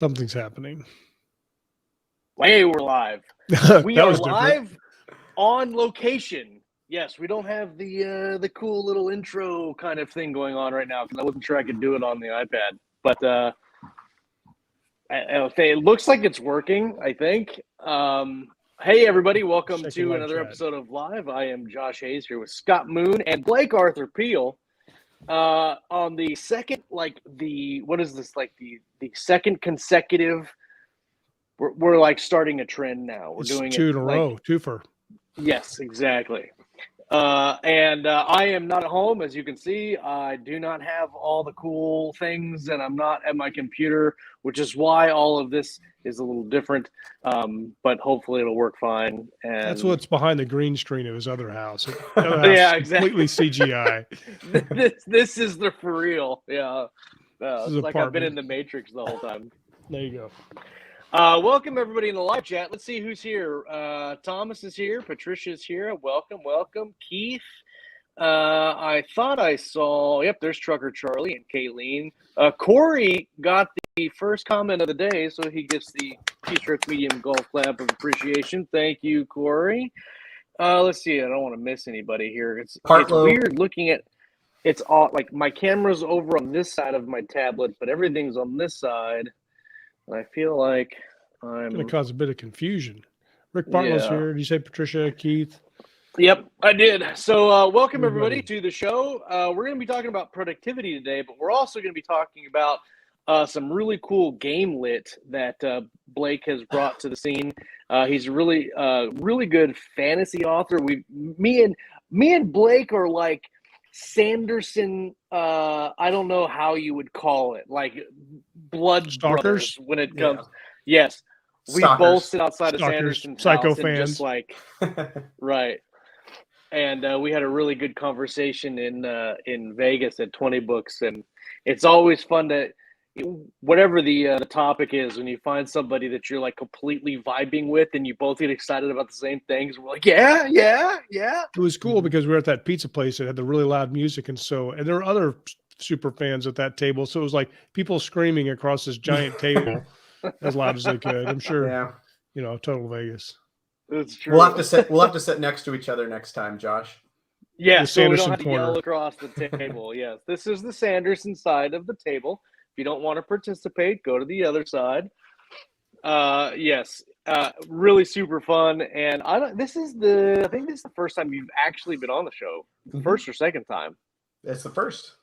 Something's happening. Hey, we're live. We are live on location. Yes, we don't have the cool little intro kind of thing going on right now because I wasn't sure I could do it on the iPad. But it looks like it's working, I think. Hey, everybody. Welcome to another episode of Live. I am Josh Hayes here with Scott Moon and Blake Arthur Peel. On the second, what is this, the second consecutive, we're like starting a trend now. We're doing two in a row, twofer. Yes, exactly. And I am not at home, as you can see. I do not have all the cool things, and I'm not at my computer, which is why all of this is a little different. But hopefully it'll work fine. And that's what's behind the green screen of his other house. The other house yeah, exactly. Completely CGI. this is the for real. Yeah. It's like I've been in the Matrix the whole time. There you go. Welcome everybody in the live chat. Let's see who's here. Thomas is here. Patricia's here. Welcome. Keith. I thought I saw. Yep, there's Trucker Charlie and Kalene. Corey got the first comment of the day, so he gets the Keystroke medium golf clap of appreciation. Thank you, Corey. Let's see. I don't want to miss anybody here. It's weird looking at. It's all like my camera's over on this side of my tablet, but everything's on this side. I feel like I'm going to cause a bit of confusion. Rick Bartlett's here. Did you say Patricia, Keith? Yep, I did. So welcome everybody to the show. We're going to be talking about productivity today, but we're also going to be talking about some really cool game lit that Blake has brought to the scene. He's a really good fantasy author. Me and Blake are like Sanderson, I don't know how you would call it, like blood stalkers brothers when it comes. Yeah. Yes, we both sit outside of Sanderson's psycho house fans. And just like right. And we had a really good conversation in Vegas at 20 Books, and it's always fun to, whatever the topic is, when you find somebody that you're like completely vibing with and you both get excited about the same things. We're like, yeah. It was cool because we were at that pizza place that had the really loud music, and there were other super fans at that table. So it was like people screaming across this giant table as loud as they could. I'm sure, total Vegas. It's true. We'll have to sit next to each other next time, Josh. Yeah, so we don't have to yell across the table. Yes, this is the Sanderson side of the table. If you don't want to participate, go to the other side. Yes, really super fun. And I think this is the first time you've actually been on the show. First or second time? It's the first.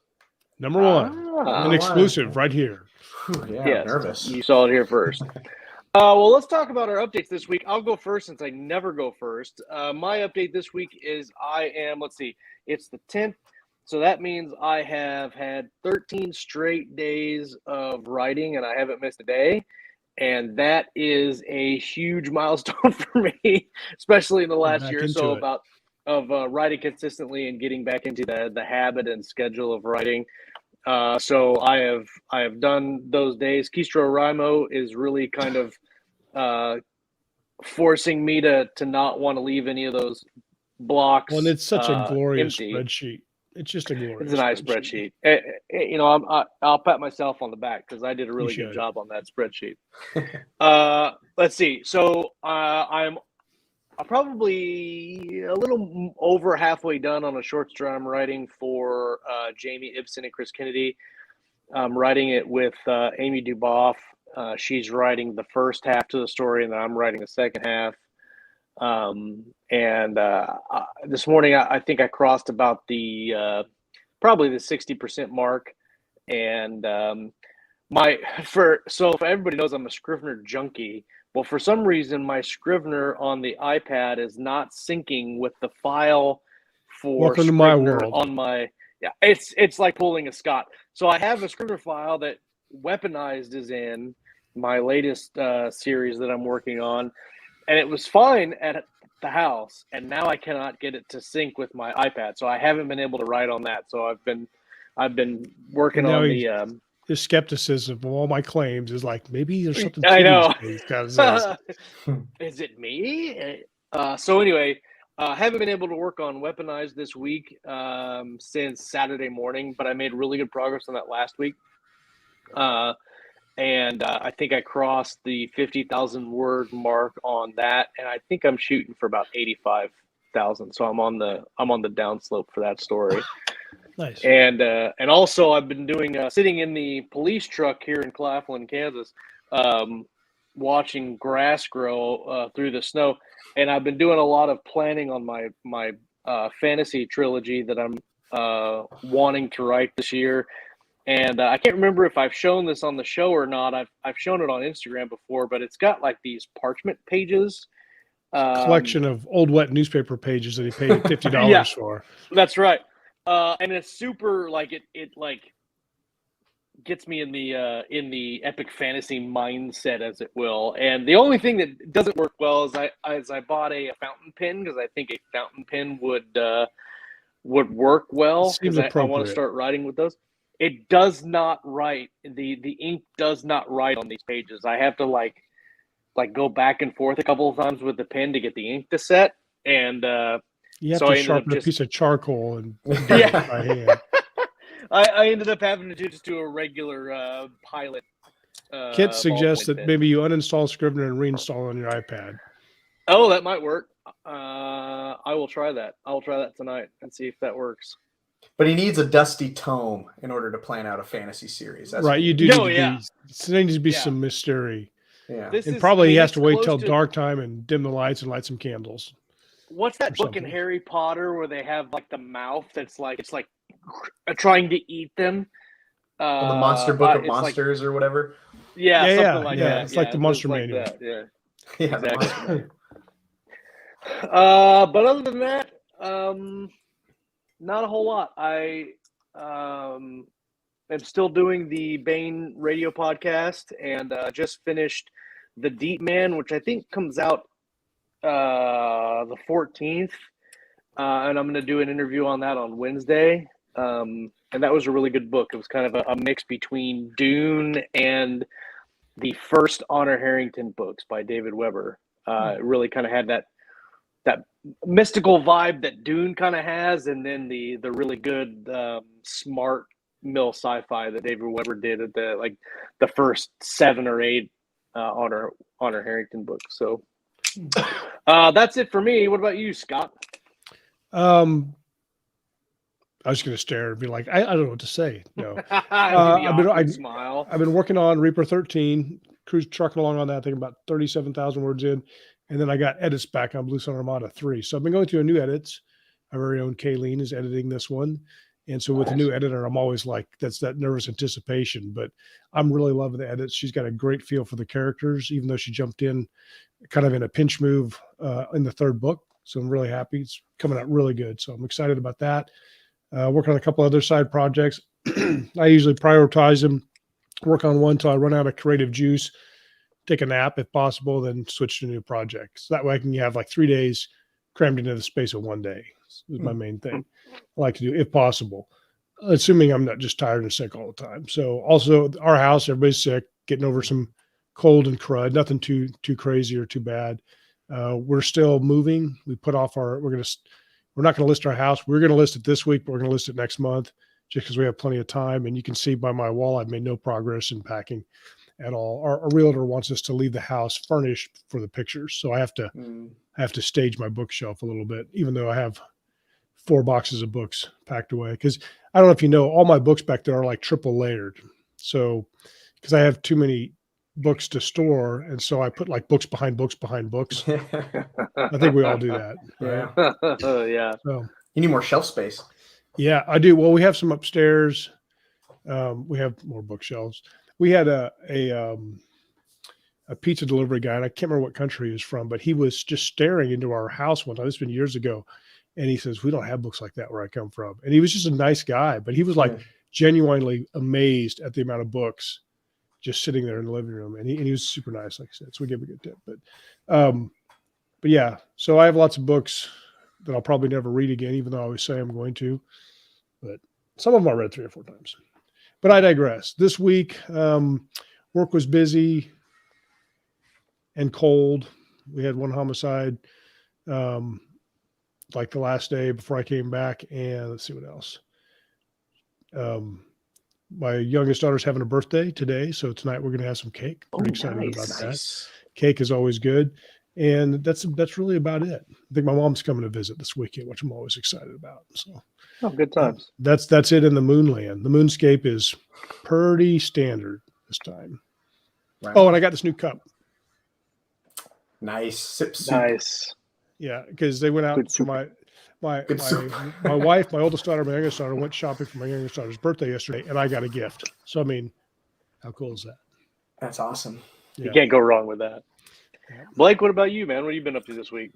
Number one. An exclusive right here. Yes, nervous. You saw it here first. Well, let's talk about our updates this week. I'll go first since I never go first. My update this week is it's the 10th. So that means I have had 13 straight days of writing and I haven't missed a day. And that is a huge milestone for me, especially in the last year or so of writing consistently and getting back into the habit and schedule of writing. So I have done those days. Keystroke Rimo is really kind of forcing me to not want to leave any of those blocks. Well, and it's such a glorious empty. spreadsheet. It's just a glorious. It's a nice spreadsheet. I'll pat myself on the back because I did a really good job on that spreadsheet. Let's see. So I'm probably a little over halfway done on a short story I'm writing for Jamie Ibsen and Chris Kennedy. I'm writing it with Amy Duboff. She's writing the first half to the story, and then I'm writing the second half. This morning I think I crossed about probably the 60% mark, and if everybody knows I'm a Scrivener junkie. Well, for some reason my Scrivener on the iPad is not syncing with the file for Welcome Scrivener to my world. on my it's like pulling a Scott. So I have a Scrivener file that Weaponized is in my latest series that I'm working on. And it was fine at the house, and now I cannot get it to sync with my iPad, so I haven't been able to write on that. So I've been working on the his skepticism of all my claims is like, maybe there's something. I know. Is it me? So anyway, haven't been able to work on Weaponized this week since Saturday morning, but I made really good progress on that last week. and I think I crossed the 50,000 word mark on that, and I think I'm shooting for about 85,000. So I'm on the downslope for that story. Nice. And also I've been doing sitting in the police truck here in Claflin, Kansas, watching grass grow through the snow, and I've been doing a lot of planning on my fantasy trilogy that I'm wanting to write this year. And I can't remember if I've shown this on the show or not. I've shown it on Instagram before, but it's got like these parchment pages. Collection of old wet newspaper pages that he paid $50 Yeah. for. That's right. And it's super like it like gets me in the epic fantasy mindset, as it will. And the only thing that doesn't work well is I bought a fountain pen because I think a fountain pen would work well because I want to start writing with those. It does not write. The ink does not write on these pages. I have to like go back and forth a couple of times with the pen to get the ink to set. And you have to sharpen a piece of charcoal and yeah. it by hand. I ended up having to just do a regular pilot. Kit suggests that maybe you uninstall Scrivener and reinstall on your iPad. Oh, that might work. I will try that. I'll try that tonight and see if that works. But he needs a dusty tome in order to plan out a fantasy series. That's right. You do. There needs to be some mystery. Yeah. And probably he has to wait till dark time and dim the lights and light some candles. What's that book in Harry Potter where they have like the mouth that's like it's like trying to eat them? The Monster Book of Monsters or whatever. Yeah, something like that. It's like the Monster Manual. Like yeah, exactly. But other than that, not a whole lot. I am still doing the Baen radio podcast, and just finished The Deep Man, which I think comes out the 14th, and I'm going to do an interview on that on Wednesday. And that was a really good book. It was kind of a mix between Dune and the first Honor Harrington books by David Weber. It really kind of had that mystical vibe that Dune kind of has, and then the really good smart mill sci-fi that David Weber did at the first 7 or 8 Honor Harrington books. So that's it for me. What about you, Scott? I was going to stare and be like, I don't know what to say. No, Smile. I've been working on Reaper 13, trucking along on that. I think about 37,000 words in. And then I got edits back on Blue Sun Armada 3. So I've been going through a new edits. Our very own Kalene is editing this one. And so with the new editor, I'm always like, that's that nervous anticipation. But I'm really loving the edits. She's got a great feel for the characters, even though she jumped in kind of in a pinch move in the 3rd book. So I'm really happy. It's coming out really good. So I'm excited about that. Working on a couple other side projects. I usually prioritize them, work on one till I run out of creative juice, take a nap if possible, then switch to a new project. So that way I can have like 3 days crammed into the space of 1 day. This is my main thing I like to do if possible, assuming I'm not just tired and sick all the time. So also our house, everybody's sick, getting over some cold and crud, nothing too crazy or too bad. We're still moving. We put off we're not going to list our house. We're going to list it this week, but we're going to list it next month just because we have plenty of time. And you can see by my wall, I've made no progress in packing at all. Our realtor wants us to leave the house furnished for the pictures. So I have to stage my bookshelf a little bit, even though I have 4 boxes of books packed away. Because I don't know if you know, all my books back there are like triple layered. So because I have too many books to store, and so I put like books behind books behind books. I think we all do that. Right? Yeah. So you need more shelf space. Yeah, I do. Well, we have some upstairs. We have more bookshelves. We had a pizza delivery guy, and I can't remember what country he was from, but he was just staring into our house one time. This has been years ago. And he says, we don't have books like that where I come from. And he was just a nice guy, but he was like genuinely amazed at the amount of books just sitting there in the living room. And he was super nice, like I said. So we give him a good tip. But yeah, so I have lots of books that I'll probably never read again, even though I always say I'm going to. But some of them I read 3 or 4 times. But I digress. This week, work was busy and cold. We had 1 homicide like the last day before I came back. And let's see what else. my youngest daughter's having a birthday today, so tonight we're going to have some cake. Pretty excited nice. about that. Nice. Cake is always good, and that's really about it. I think my mom's coming to visit this weekend, which I'm always excited about. So Good times. that's it in the Moonland. The Moonscape is pretty standard this time. Right. Oh, and I got this new cup. Nice. Sip soup. Nice. Yeah, because they went out Good for soup. my Good soup. my wife, my oldest daughter, my youngest daughter went shopping for my youngest daughter's birthday yesterday, and I got a gift. So I mean, how cool is that? That's awesome. You can't go wrong with that. Yeah. Blake, what about you, man? What have you been up to this week?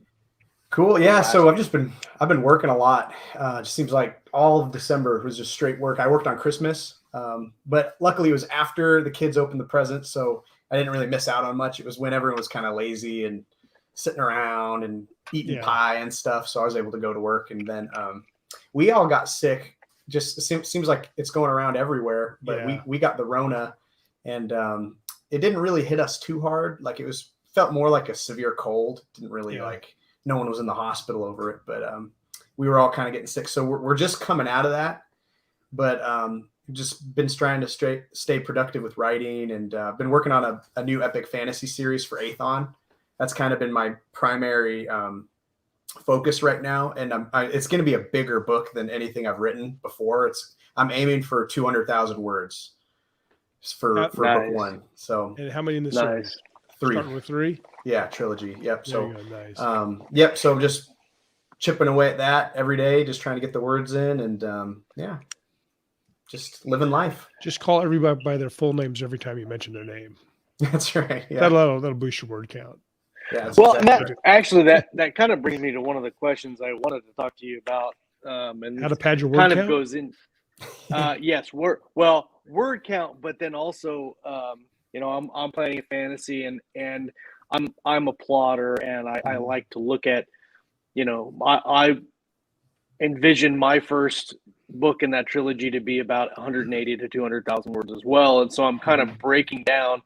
Cool. Yeah. So I've been working a lot. It just seems like all of December was just straight work. I worked on Christmas, but luckily it was after the kids opened the presents, so I didn't really miss out on much. It was when everyone was kind of lazy and sitting around and eating pie and stuff. So I was able to go to work, and then we all got sick. Just seems like it's going around everywhere, but we got the Rona, and it didn't really hit us too hard. Like felt more like a severe cold. Didn't really no one was in the hospital over it, but we were all kind of getting sick. So we're just coming out of that, but just been trying to stay productive with writing, and been working on a new epic fantasy series for Aethon. That's kind of been my primary focus right now. And it's going to be a bigger book than anything I've written before. I'm aiming for 200,000 words for book one. So, and how many in this series? 3. Starting with 3? Yeah, trilogy. Yep. So, nice. Yep. So I'm just chipping away at that every day, just trying to get the words in, and just living life. Just call everybody by their full names every time you mention their name. That's right. Yeah. That'll boost your word count. Yeah. Well, exactly. that kind of brings me to one of the questions I wanted to talk to you about. And how to pad your word kind count? of goes in. Yes, word count, but then also, I'm playing a fantasy, and I'm a plotter, and I like to look at, I envision my first book in that trilogy to be about 180 to 200,000 words as well, and so I'm kind of breaking down.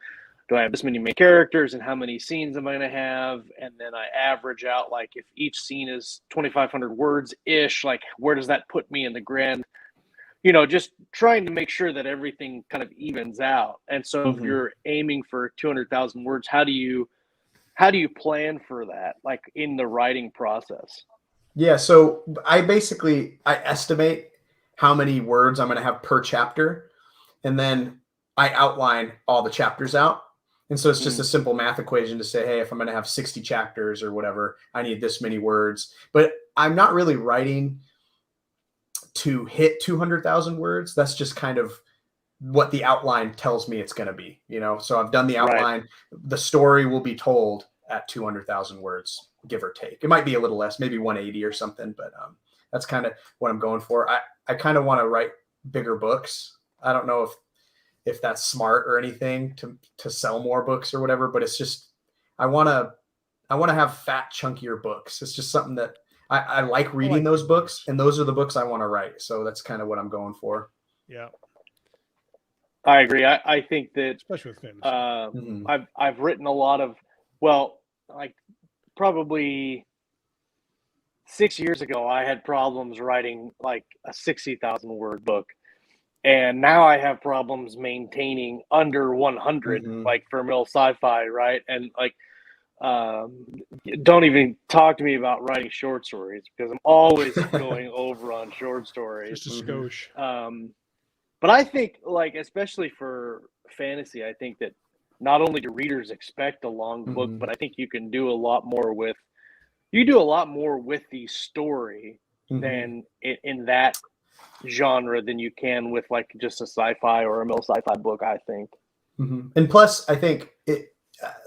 Do I have this many main characters, and how many scenes am I going to have? And then I average out, like, if each scene is 2,500 words ish, like, where does that put me in the grand? Just trying to make sure that everything kind of evens out. And so if you're aiming for 200,000 words, how do you plan for that, like in the writing process? Yeah. So I estimate how many words I'm going to have per chapter, and then I outline all the chapters out. And so it's just a simple math equation to say, hey, if I'm going to have 60 chapters or whatever, I need this many words. But I'm not really writing to hit 200,000 words. That's just kind of what the outline tells me it's going to be, So I've done the outline. Right. The story will be told at 200,000 words, give or take. It might be a little less, maybe 180 or something, but that's kind of what I'm going for. I kind of want to write bigger books. I don't know if that's smart or anything to sell more books or whatever, but it's just, I want to have fat, chunkier books. It's just something that I like reading those books, and those are the books I want to write. So that's kind of what I'm going for. Yeah. I agree. I think that, especially with fantasy. I've written a lot of, like probably 6 years ago, I had problems writing like a 60,000 word book. And now I have problems maintaining under 100, like for middle sci-fi, right? And like, don't even talk to me about writing short stories, because I'm always going over on short stories. Just a skosh. But I think, like, especially for fantasy, I think that not only do readers expect a long book, but I think you can do a lot more with the story than in that genre than you can with like just a sci-fi or a middle sci-fi book, I think. And plus, I think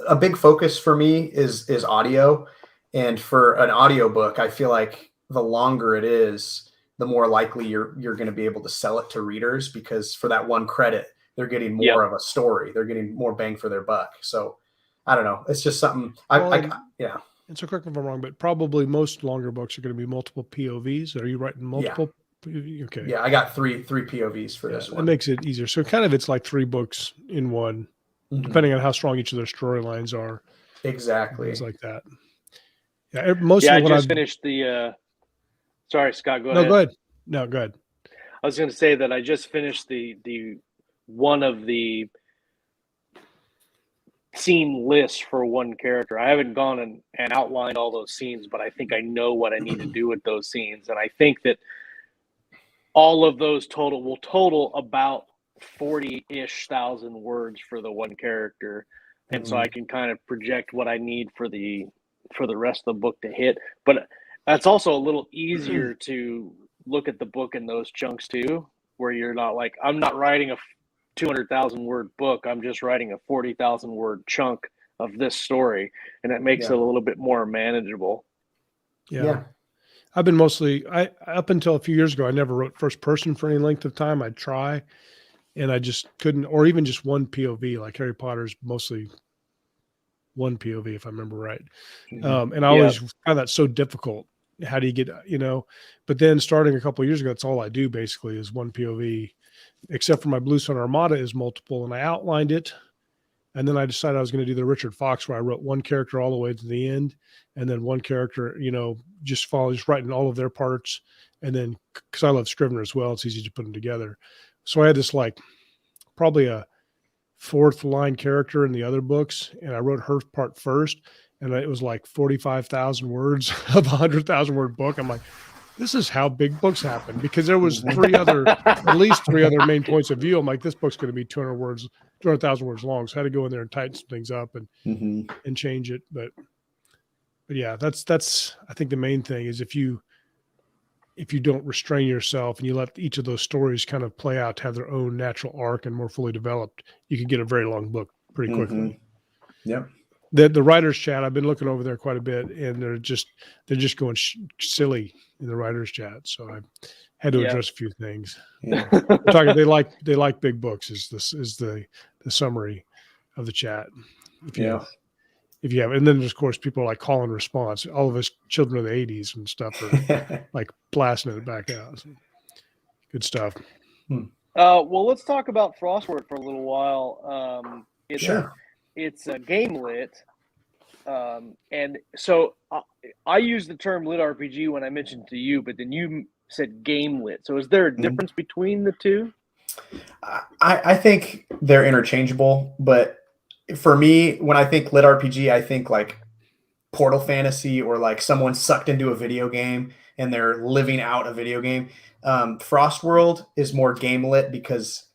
a big focus for me is audio. And for an audiobook, I feel like the longer it is, the more likely you're going to be able to sell it to readers, because for that one credit, they're getting more of a story. They're getting more bang for their buck. So I don't know. It's just something yeah. And so correct me if I'm wrong, but probably most longer books are going to be multiple POVs. Are you writing multiple? Yeah. Okay. Yeah, I got three POVs for this one. It makes it easier. So kind of it's like 3 books in one, depending on how strong each of their storylines are. Exactly. Things like that. Yeah. I just finished the. Sorry, Scott. Go ahead. Go ahead. No, go ahead. I was going to say that I just finished the one of the scene lists for one character. I haven't gone and outlined all those scenes, but I think I know what I need to do with those scenes. And I think that all of those will total about 40-ish thousand words for the one character. And so I can kind of project what I need for the rest of the book to hit. But that's also a little easier to look at the book in those chunks too, where you're not like, I'm not writing a 200,000 word book. I'm just writing a 40,000 word chunk of this story. And it makes it a little bit more manageable. Yeah. I've been up until a few years ago, I never wrote first person for any length of time. I'd try and I just couldn't, or even just one POV, like Harry Potter's mostly one POV, if I remember right. And I always found that so difficult. How do you get, but then starting a couple of years ago, that's all I do basically is one POV, except for my Blue Sun Armada is multiple, and I outlined it. And then I decided I was going to do the Richard Fox, where I wrote one character all the way to the end, and then one character, just writing all of their parts. And then, because I love Scrivener as well, it's easy to put them together. So I had this probably a fourth line character in the other books, and I wrote her part first, and it was 45,000 words of a 100,000 word book. I'm like, this is how big books happen, because there was at least three other main points of view. I'm like, this book's going to be 200,000 words long. So I had to go in there and tighten some things up and change it. But yeah, that's, I think the main thing is if you don't restrain yourself and you let each of those stories kind of play out to have their own natural arc and more fully developed, you can get a very long book pretty quickly. Yep. The writers chat, I've been looking over there quite a bit, and they're just going silly in the writers chat. So I had to address a few things. Yeah. They like big books is the summary of the chat. If you have, and then there's of course people like call and response. All of us children of the 80s and stuff are like blasting it back out. So, good stuff. Well, let's talk about Frostword for a little while. It's a game lit. And so I use the term lit RPG when I mentioned to you, but then you said game lit. So is there a difference between the two? I think they're interchangeable, but for me, when I think lit RPG, I think like Portal Fantasy or like someone sucked into a video game and they're living out a video game. Frostworld is more game lit because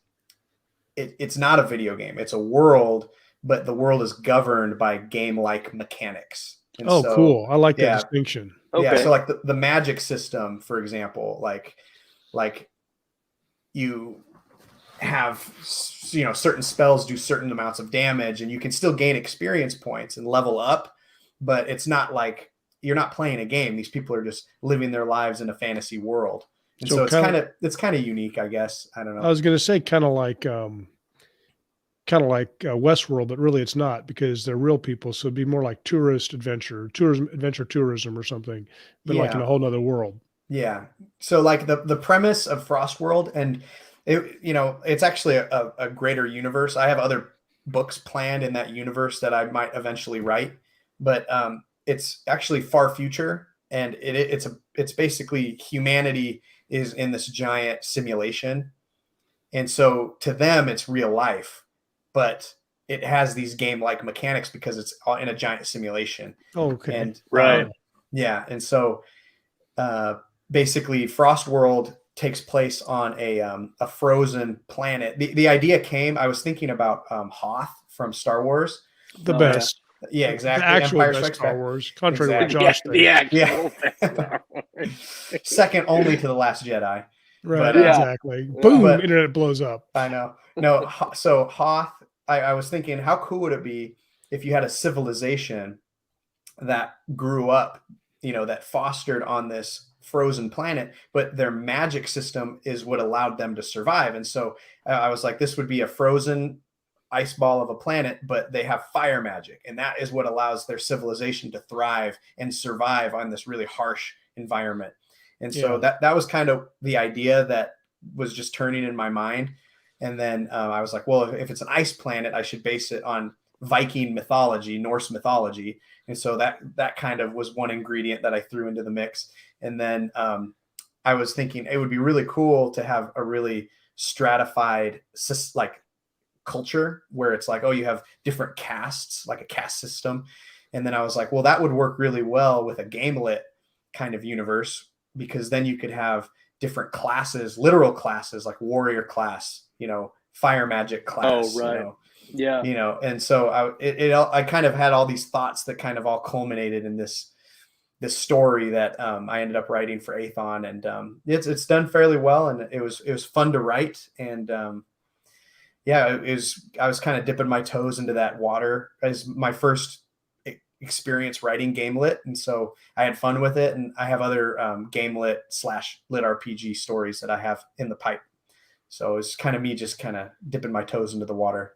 it's not a video game. It's a world, but the world is governed by game-like mechanics. And cool. I like that distinction. Okay. Yeah, so like the magic system, for example, like you have, certain spells do certain amounts of damage, and you can still gain experience points and level up, but it's not like you're not playing a game. These people are just living their lives in a fantasy world. And so it's kind of unique, I guess. I don't know. I was going to say kind of like Westworld, but really it's not, because they're real people. So it'd be more like adventure tourism or something, but like in a whole nother world. Yeah. So like the premise of Frostworld, and it's actually a greater universe. I have other books planned in that universe that I might eventually write, but it's actually far future, and it's basically humanity is in this giant simulation. And so to them, it's real life, but it has these game-like mechanics because it's in a giant simulation. Oh, okay. And right. And so basically Frostworld takes place on a frozen planet. The idea came, I was thinking about Hoth from Star Wars. The best. Yeah, exactly. The actual Empire best Strikes Star Back. Wars, contrary to what Josh said. The actual Star Wars. Second only to The Last Jedi. Right, exactly. Boom, internet blows up. I know. No, so Hoth, I was thinking, how cool would it be if you had a civilization that grew up, that fostered on this frozen planet, but their magic system is what allowed them to survive. And so I was like, this would be a frozen ice ball of a planet, but they have fire magic. And that is what allows their civilization to thrive and survive on this really harsh environment. And so that was kind of the idea that was just turning in my mind. And then I was like, well, if it's an ice planet, I should base it on Viking mythology, Norse mythology. And so that kind of was one ingredient that I threw into the mix. And then I was thinking it would be really cool to have a really stratified like culture where it's like, oh, you have different castes, like a caste system. And then I was like, well, that would work really well with a gamelit kind of universe, because then you could have different classes, literal classes, like warrior class, fire magic class, Oh, right. Yeah. And so I kind of had all these thoughts that kind of all culminated in this story that I ended up writing for Aethon, and it's done fairly well, and it was fun to write, and I was kind of dipping my toes into that water as my first experience writing game lit, and so I had fun with it, and I have other game lit / lit RPG stories that I have in the pipe. So it's kind of me just kind of dipping my toes into the water.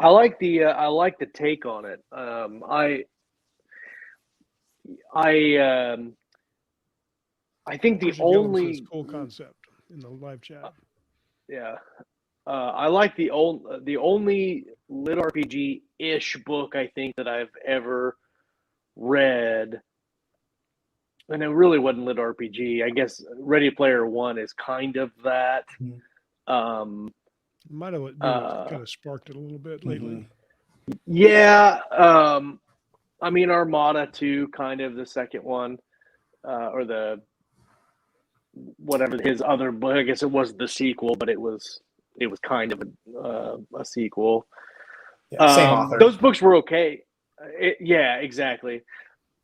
I like the take on it. I think the only cool concept in the live chat. I like the only lit RPG-ish book I think that I've ever read, and it really wasn't lit RPG. I guess Ready Player One is kind of that. Might have kind of sparked it a little bit lately. Yeah, I mean Armada 2, kind of the second one, or the whatever his other book. I guess it was the sequel, but it was kind of a sequel. Yeah, same author. Those books were okay. Yeah, exactly.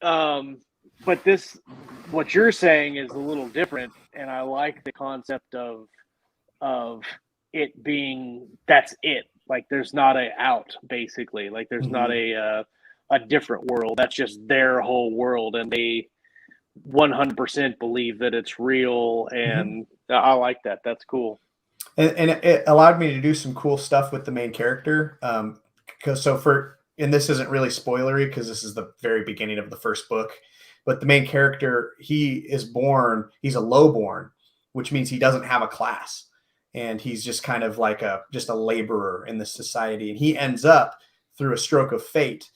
But what you're saying is a little different, and I like the concept of it being that's it. Like there's not a out, basically. Like there's not a different world. That's just their whole world, and they 100% believe that it's real, and I like that. That's cool. And it allowed me to do some cool stuff with the main character. And this isn't really spoilery because this is the very beginning of the first book, but the main character, he's a lowborn, which means he doesn't have a class, and he's just kind of like just a laborer in this society. And he ends up, through a stroke of fate,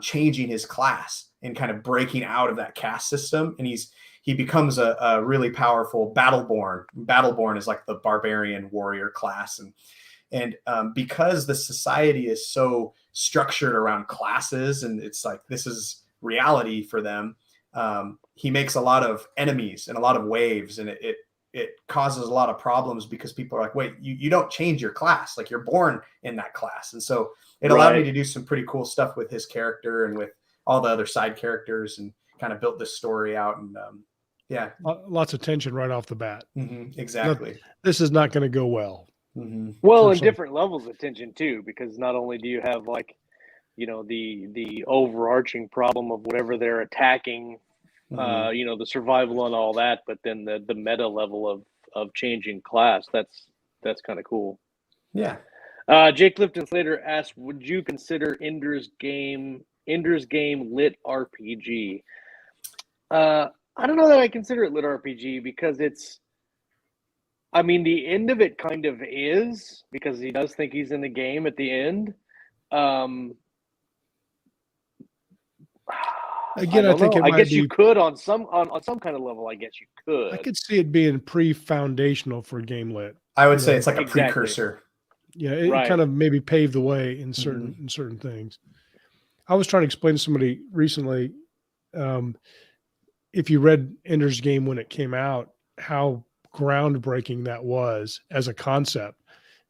changing his class and kind of breaking out of that caste system. And he becomes a really powerful battleborn. Battleborn is like the barbarian warrior class. And because the society is so structured around classes, and it's like, this is reality for them, he makes a lot of enemies and a lot of waves, and it causes a lot of problems because people are like, wait, you don't change your class. Like you're born in that class. And so it allowed me to do some pretty cool stuff with his character and with all the other side characters, and kind of built this story out. And lots of tension right off the bat. Exactly. This is not going to go well. Well, and different levels of tension too, because not only do you have like, the overarching problem of whatever they're attacking, the survival and all that, but then the meta level of changing class. That's kind of cool. Yeah. Jake Clifton Slater asked, would you consider Ender's Game lit RPG? I don't know that I consider it lit RPG, because the end of it kind of is, because he does think he's in the game at the end. Again, I think I guess you could on some kind of level. I guess you could. I could see it being pre-foundational for game lit. I would say it's like a precursor. Yeah, it kind of maybe paved the way in certain things. I was trying to explain to somebody recently, if you read Ender's Game when it came out, how groundbreaking that was as a concept.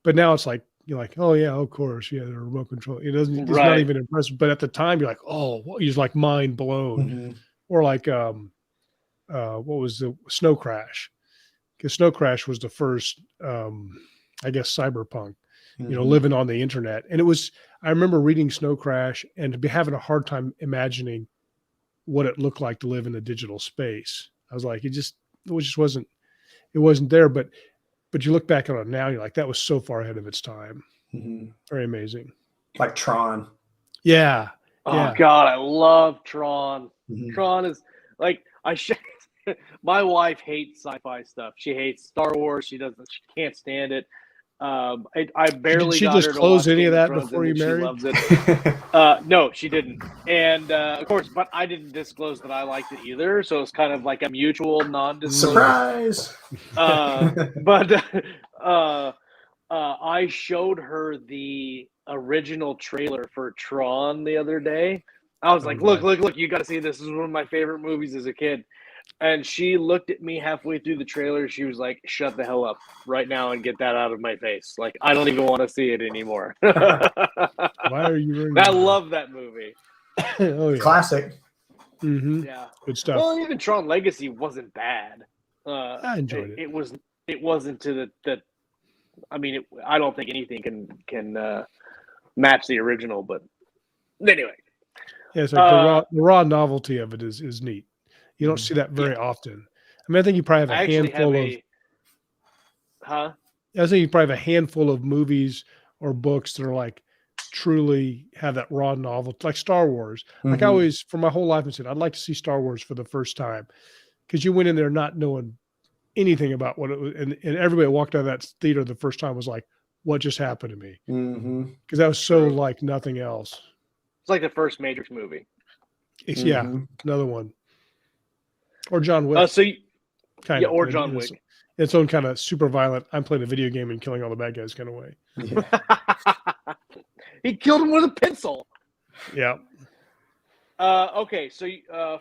But now it's like, you're like, oh yeah, of course, yeah, the remote control. It's not even impressive. But at the time, you're like, oh, you're like mind blown. Or like, what was the Snow Crash? Because Snow Crash was the first, I guess, cyberpunk, living on the internet. And I remember reading Snow Crash and to be having a hard time imagining what it looked like to live in a digital space. I was like, it just wasn't there. But you look back on it now, you're like, that was so far ahead of its time. Very amazing. Like Tron. Yeah. Oh God, I love Tron. Tron is like, my wife hates sci-fi stuff. She hates Star Wars. She can't stand it. I barely she got her to disclose watch any of Game that Thrones, before and you then married? She loves it. No, she didn't. And of course, but I didn't disclose that I liked it either. So it's kind of like a mutual non-disclosure. Surprise! But I showed her the original trailer for Tron the other day. I was like, nice. look, you got to see this. This is one of my favorite movies as a kid. And she looked at me halfway through the trailer. She was like, shut the hell up right now and get that out of my face. Like, I don't even want to see it anymore. Why are you ruining I it? love that movie. Oh, yeah. Classic. Mm-hmm. Yeah. Good stuff. Well, even Tron Legacy wasn't bad. I enjoyed it. It wasn't to the I mean, I don't think anything can match the original, but anyway. Yeah, it's like the raw novelty of it is neat. You don't see that very often. I mean, I think you probably have a handful of. I think you probably have a handful of movies or books that are like truly have that raw novelty, like Star Wars. Like I always, for my whole life, I said I'd like to see Star Wars for the first time because you went in there not knowing anything about what it was, and everybody walked out of that theater the first time was like, "What just happened to me?" Because that was so like nothing else. It's like the first Matrix movie. Yeah, another one. Or John Wick. Or John Wick. Its own kind of super violent, I'm playing a video game and killing all the bad guys kind of way. Yeah. He killed him with a pencil. Yeah. Okay, so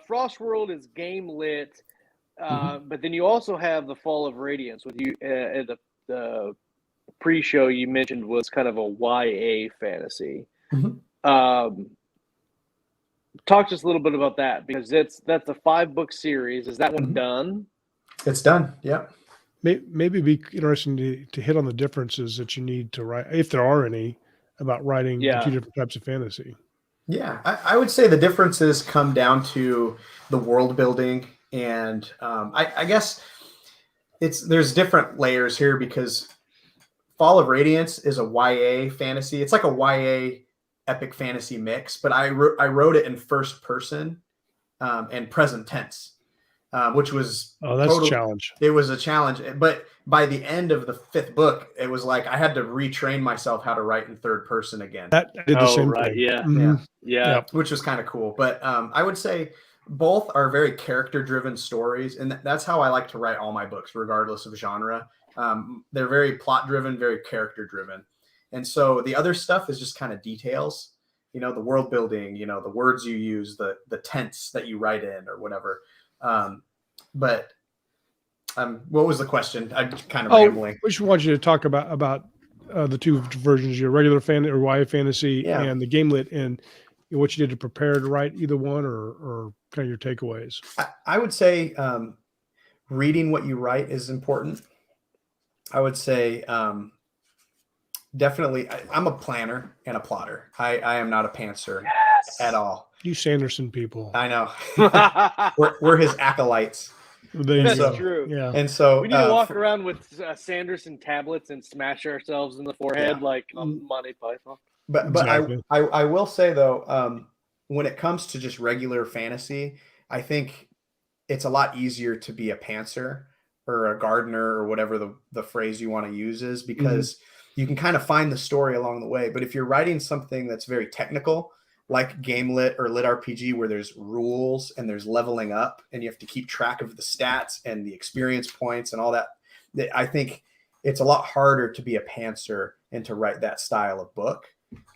Frost World is game lit, but then you also have the Fall of Radiance. With you, the pre-show you mentioned was kind of a YA fantasy. Talk to us a little bit about that, because that's a 5-book series. Is that one done? It's done. Yeah. Maybe it'd be interesting to hit on the differences that you need to write, if there are any, about writing the two different types of fantasy. Yeah, I would say the differences come down to the world building, and I guess there's different layers here, because Fall of Radiance is a YA fantasy. It's like a YA epic fantasy mix, but I wrote it in first person and present tense, which was that's a challenge. It was a challenge, but by the end of the 5th book, it was like I had to retrain myself how to write in third person again. That did the same thing. Yeah, which was kind of cool. But I would say both are very character driven stories, and that's how I like to write all my books, regardless of genre. They're very plot driven, very character driven. And so the other stuff is just kind of details, the world building, the words you use, the tense that you write in or whatever. But what was the question? I'm kind of rambling. We just want you to talk about the two versions, your regular fan or YA fantasy and the game lit, and what you did to prepare to write either one, or kind of your takeaways. I would say reading what you write is important. I would say definitely, I'm a planner and a plotter. I am not a pantser at all. You Sanderson people. I know. we're his acolytes. That's true. Yeah. And so we need to walk around with Sanderson tablets and smash ourselves in the forehead like Monty Python. But exactly. I will say though, when it comes to just regular fantasy, I think it's a lot easier to be a pantser or a gardener or whatever the phrase you want to use is, because you can kind of find the story along the way. But if you're writing something that's very technical, like game lit or lit RPG, where there's rules and there's leveling up and you have to keep track of the stats and the experience points and all that, I think it's a lot harder to be a pantser and to write that style of book.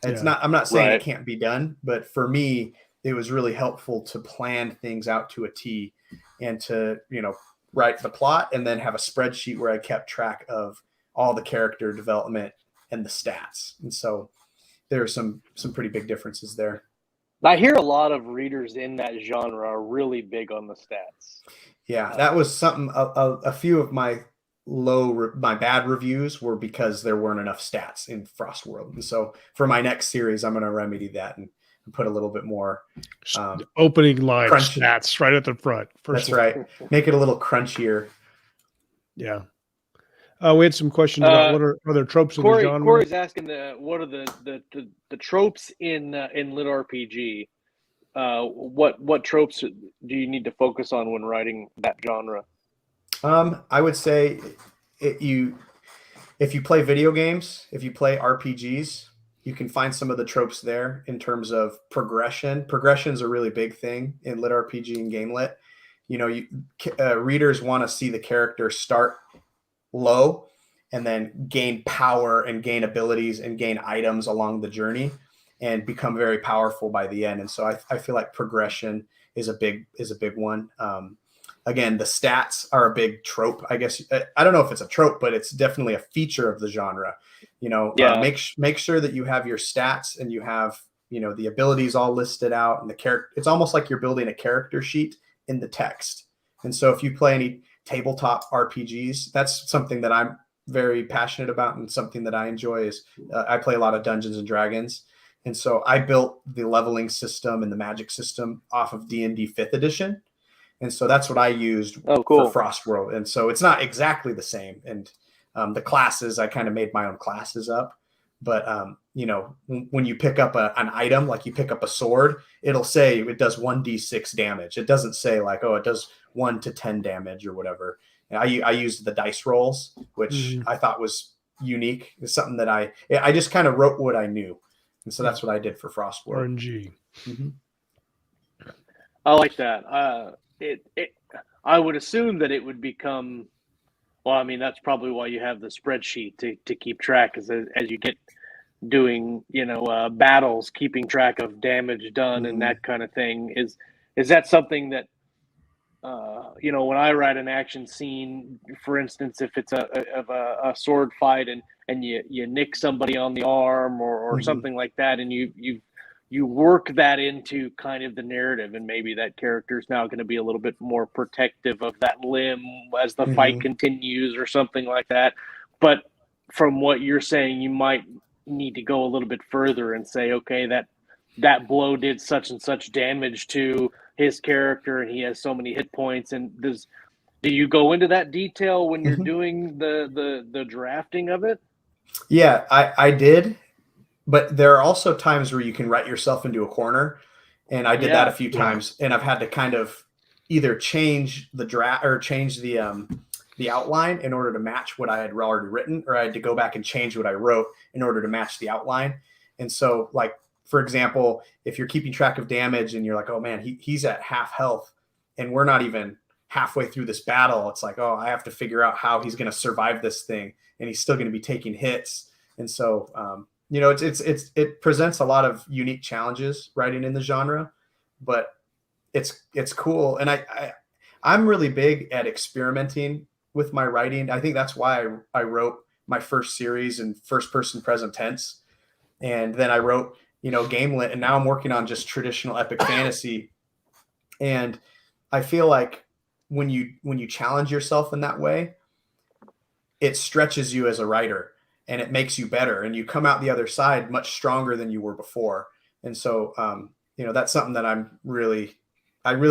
It's not, I'm not saying it can't be done, but for me, it was really helpful to plan things out to a T and to, write the plot and then have a spreadsheet where I kept track of all the character development and the stats. And so there are some pretty big differences there. I hear a lot of readers in that genre are really big on the stats. Yeah, that was something. A few of my bad reviews were because there weren't enough stats in Frost World, and so for my next series, I'm going to remedy that and put a little bit more opening line stats right at the front. That's right. Make it a little crunchier. Yeah. We had some questions about what are other tropes in the genre. Corey's asking what are the tropes in lit RPG? What tropes do you need to focus on when writing that genre? I would say if you play video games, if you play RPGs, you can find some of the tropes there in terms of progression. Progression is a really big thing in lit RPG and game lit. Readers want to see the character start low and then gain power and gain abilities and gain items along the journey and become very powerful by the end. And so I feel like progression is a big one. Again, the stats are a big trope, I guess. I don't know if it's a trope, but it's definitely a feature of the genre. Make sure that you have your stats and you have, the abilities all listed out and the character. It's almost like you're building a character sheet in the text. And so if you play any tabletop RPGs, that's something that I'm very passionate about, and something that I enjoy is I play a lot of Dungeons and Dragons. And so I built the leveling system and the magic system off of D&D 5th edition. And so that's what I used for Frostworld. And so it's not exactly the same. And the classes, I kind of made my own classes up. But, when you pick up an item, like you pick up a sword, it'll say it does 1d6 damage. It doesn't say like, it does 1 to 10 damage or whatever. And I used the dice rolls, which I thought was unique. It's something that I just kind of wrote what I knew. And so that's what I did for Frostworld. RNG. Mm-hmm. I like that. I would assume that it would become, well, I mean, that's probably why you have the spreadsheet to keep track as you get doing, battles, keeping track of damage done and that kind of thing. Is that something that, when I write an action scene, for instance, if it's a sword fight and you nick somebody on the arm or something like that, and you work that into kind of the narrative, and maybe that character is now going to be a little bit more protective of that limb as the fight continues or something like that. But from what you're saying, you might need to go a little bit further and say, okay, that blow did such and such damage to his character and he has so many hit points. And do you go into that detail when you're doing the drafting of it? Yeah, I did. But there are also times where you can write yourself into a corner. And I did that a few times. And I've had to kind of either change the draft or change the outline in order to match what I had already written, or I had to go back and change what I wrote in order to match the outline. And so, like, for example, if you're keeping track of damage and you're like, oh man, he's at half health and we're not even halfway through this battle, it's like, I have to figure out how he's going to survive this thing, and he's still going to be taking hits. And so, it presents a lot of unique challenges writing in the genre, but it's cool. And I'm really big at experimenting with my writing. I think that's why I wrote my first series in first person present tense. And then I wrote, Gamelit, and now I'm working on just traditional epic fantasy. And I feel like when you challenge yourself in that way, it stretches you as a writer and it makes you better, and you come out the other side much stronger than you were before. And so, that's something that I really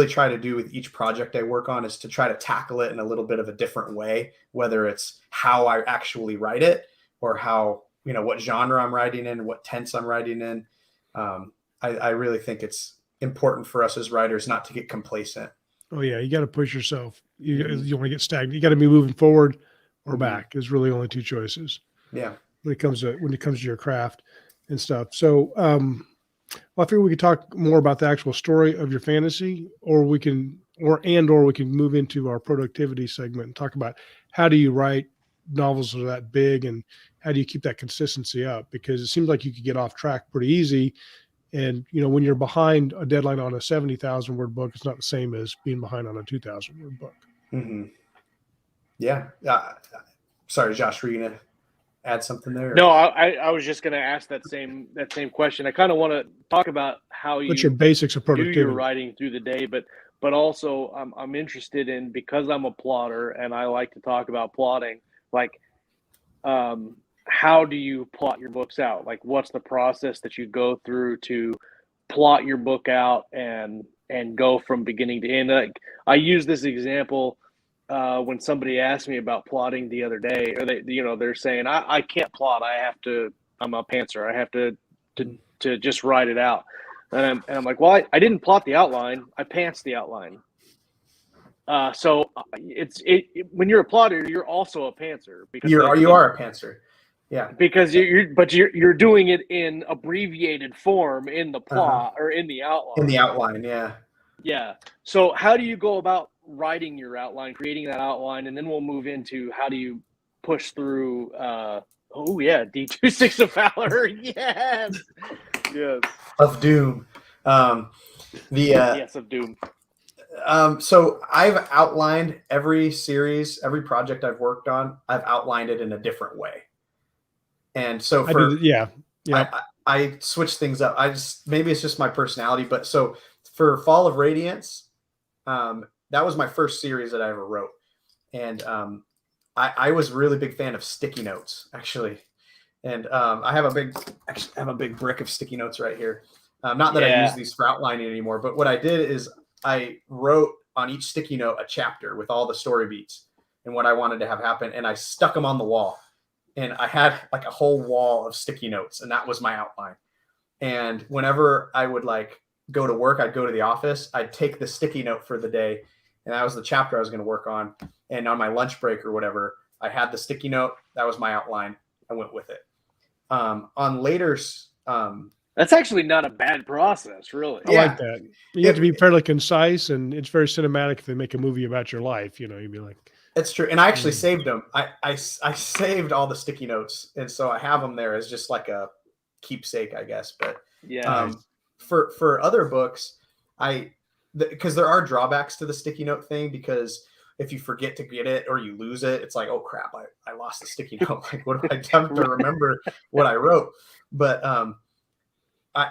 try to do with each project I work on, is to try to tackle it in a little bit of a different way, whether it's how I actually write it or how, what genre I'm writing in, what tense I'm writing in. I really think it's important for us as writers not to get complacent. Oh yeah. You got to push yourself. You want to get stagnant. You got to be moving forward or back. There's really only two choices. Yeah. When it comes to your craft and stuff. So, I figure we could talk more about the actual story of your fantasy, or we can move into our productivity segment and talk about how do you write novels that are that big, and how do you keep that consistency up? Because it seems like you could get off track pretty easy. And, when you're behind a deadline on a 70,000 word book, it's not the same as being behind on a 2,000 word book. Mm-hmm. Yeah. Sorry, Josh, were you going to add something there? No, I was just going to ask that same question. I kind of want to talk about how What's your basics of productivity? do your writing through the day, but also I'm interested in, because I'm a plotter and I like to talk about plotting, like, how do you plot your books out? Like, what's the process that you go through to plot your book out and go from beginning to end? Like, I use this example when somebody asked me about plotting the other day, or they're saying, I can't plot. I'm a pantser. I have to just write it out. And I'm like, well, I didn't plot the outline. I pants the outline. So when you're a plotter, you're also a pantser because You are a pantser. Yeah. Because you're doing it in abbreviated form in the plot or in the outline. In the outline, yeah. Yeah. So how do you go about writing your outline, creating that outline, and then we'll move into how do you push through D26 of Valor. Yes. Yes. Of Doom. Yes, of Doom. So I've outlined every series, every project I've worked on, I've outlined it in a different way. And so I switch things up. Maybe it's just my personality, but so for Fall of Radiance, that was my first series that I ever wrote. And I was a really big fan of sticky notes, actually. And I have a big brick of sticky notes right here. Not that I use these for outlining anymore, but what I did is I wrote on each sticky note a chapter with all the story beats and what I wanted to have happen. And I stuck them on the wall. And I had like a whole wall of sticky notes, and that was my outline. And whenever I would like go to work, I'd go to the office, I'd take the sticky note for the day, and that was the chapter I was going to work on. And on my lunch break or whatever, I had the sticky note. That was my outline. I went with it. On later, that's actually not a bad process, really. I like that. You have to be fairly concise, and it's very cinematic if they make a movie about your life. You know, you'd be like, it's true. And I actually saved them. I saved all the sticky notes. And so I have them there as just like a keepsake, I guess. But for other books, because there are drawbacks to the sticky note thing, because if you forget to get it or you lose it, it's like, oh crap, I lost the sticky note. Like, what do I have to remember what I wrote? But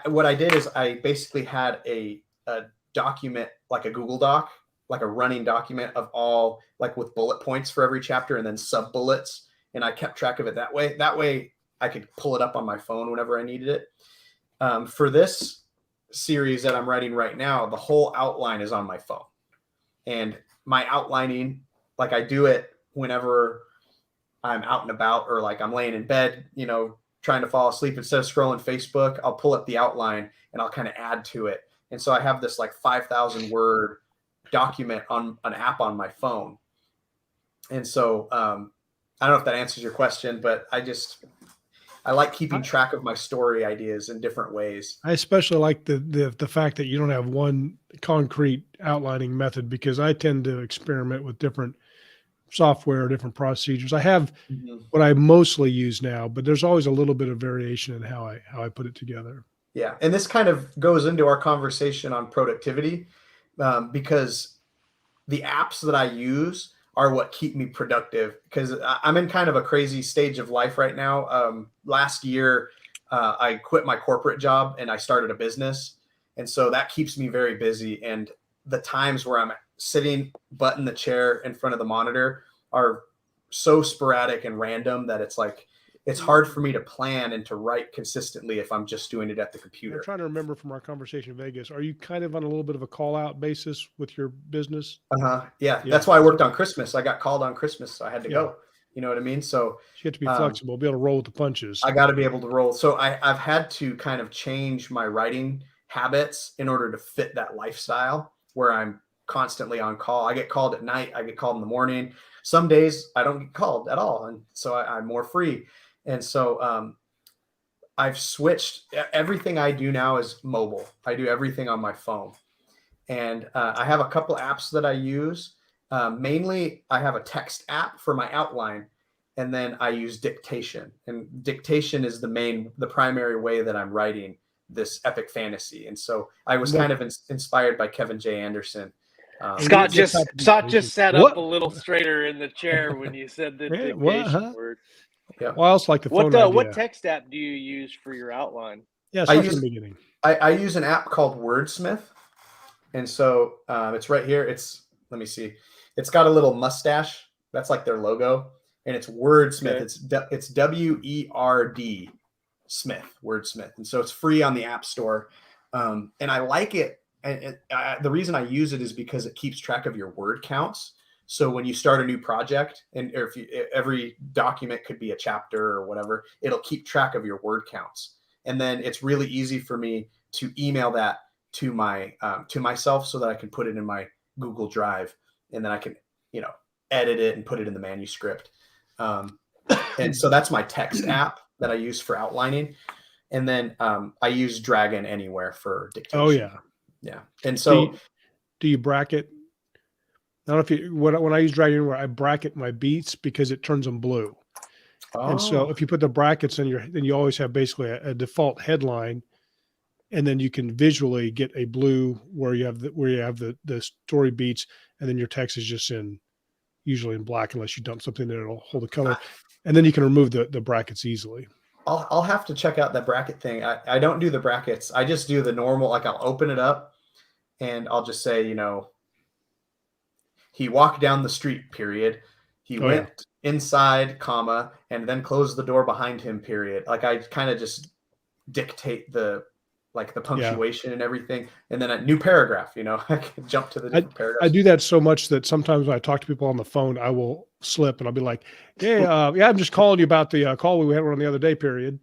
what I did is I basically had a document, like a Google Doc, like a running document of all, like with bullet points for every chapter and then sub bullets. And I kept track of it that way. That way I could pull it up on my phone whenever I needed it. For this series that I'm writing right now, the whole outline is on my phone. And my outlining, like I do it whenever I'm out and about, or like I'm laying in bed, you know, trying to fall asleep. Instead of scrolling Facebook, I'll pull up the outline and I'll kind of add to it. And so I have this like 5,000 word document on an app on my phone. And so I don't know if that answers your question, but I like keeping track of my story ideas in different ways. I especially like the fact that you don't have one concrete outlining method, because I tend to experiment with different software, different procedures. I have what I mostly use now, but there's always a little bit of variation in how I put it together. Yeah. And this kind of goes into our conversation on productivity, because the apps that I use are what keep me productive, because I'm in kind of a crazy stage of life right now. Last year, I quit my corporate job and I started a business. And so that keeps me very busy. And the times where I'm sitting butt in the chair in front of the monitor are so sporadic and random that it's like, it's hard for me to plan and to write consistently if I'm just doing it at the computer. I'm trying to remember from our conversation in Vegas, are you kind of on a little bit of a call out basis with your business? Yeah. That's why I worked on Christmas. I got called on Christmas, so I had to go. You know what I mean? So you have to be flexible, be able to roll with the punches. I got to be able to roll. So I've had to kind of change my writing habits in order to fit that lifestyle where I'm constantly on call. I get called at night. I get called in the morning. Some days I don't get called at all. And so I'm more free. And so I've switched. Everything I do now is mobile. I do everything on my phone. And I have a couple apps that I use. Mainly, I have a text app for my outline. And then I use dictation. And dictation is the primary way that I'm writing this epic fantasy. And so I was kind of inspired by Kevin J. Anderson. Scott just sat up a little straighter in the chair when you said the dictation word. Yeah. Well, I also like the phone what text app do you use for your outline? Yeah, start from the beginning. I use an app called Wordsmith, and so it's right here. Let me see. It's got a little mustache. That's like their logo, and it's Wordsmith. Okay. It's WERD Smith, Wordsmith, and so it's free on the App Store, and I like it. And the reason I use it is because it keeps track of your word counts. So when you start a new project, or every document could be a chapter or whatever, it'll keep track of your word counts. And then it's really easy for me to email that to myself so that I can put it in my Google Drive. and then I can, edit it and put it in the manuscript. And so that's my text app that I use for outlining. And then I use Dragon Anywhere for dictation. Oh yeah. Yeah. And so do you bracket? I don't know if you, when I use Dragon Anywhere, I bracket my beats because it turns them blue. And so if you put the brackets in then you always have basically a default headline, and then you can visually get a blue where you have the story beats, and then your text is just usually in black unless you dump something that it'll hold the color, and then you can remove the brackets easily. I'll have to check out that bracket thing. I don't do the brackets. I just do the normal, like I'll open it up and I'll just say, he walked down the street, period. He went inside, comma, and then closed the door behind him, period. Like I kind of just dictate the punctuation and everything. And then a new paragraph, I can jump to the different paragraphs. I do that so much that sometimes when I talk to people on the phone, I will slip and I'll be like, hey, I'm just calling you about the call we had on the other day, period.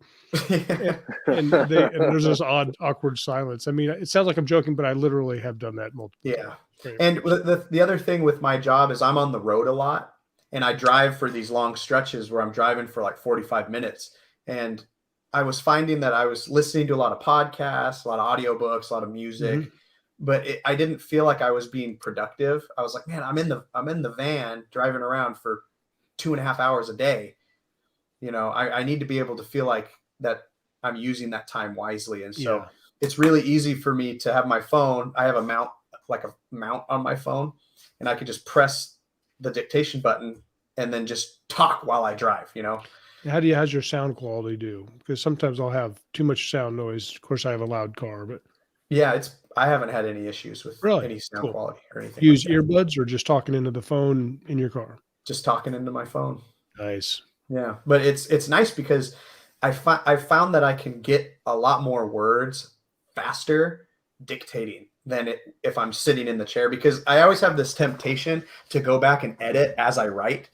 and there's this awkward silence. I mean, it sounds like I'm joking, but I literally have done that multiple times. And the other thing with my job is I'm on the road a lot, and I drive for these long stretches where I'm driving for like 45 minutes. And I was finding that I was listening to a lot of podcasts, a lot of audiobooks, a lot of music, but I didn't feel like I was being productive. I was like, man, I'm in the van driving around for 2.5 hours a day. I need to be able to feel like that I'm using that time wisely. And so it's really easy for me to have my phone. I have a mount on my phone, and I could just press the dictation button and then just talk while I drive, How's your sound quality do? Because sometimes I'll have too much sound noise. Of course, I have a loud car, but I haven't had any issues with any sound quality or anything. Use earbuds or just talking into the phone in your car? Just talking into my phone. Nice. Yeah, but it's nice because I found that I can get a lot more words faster dictating than if I'm sitting in the chair, because I always have this temptation to go back and edit as I write.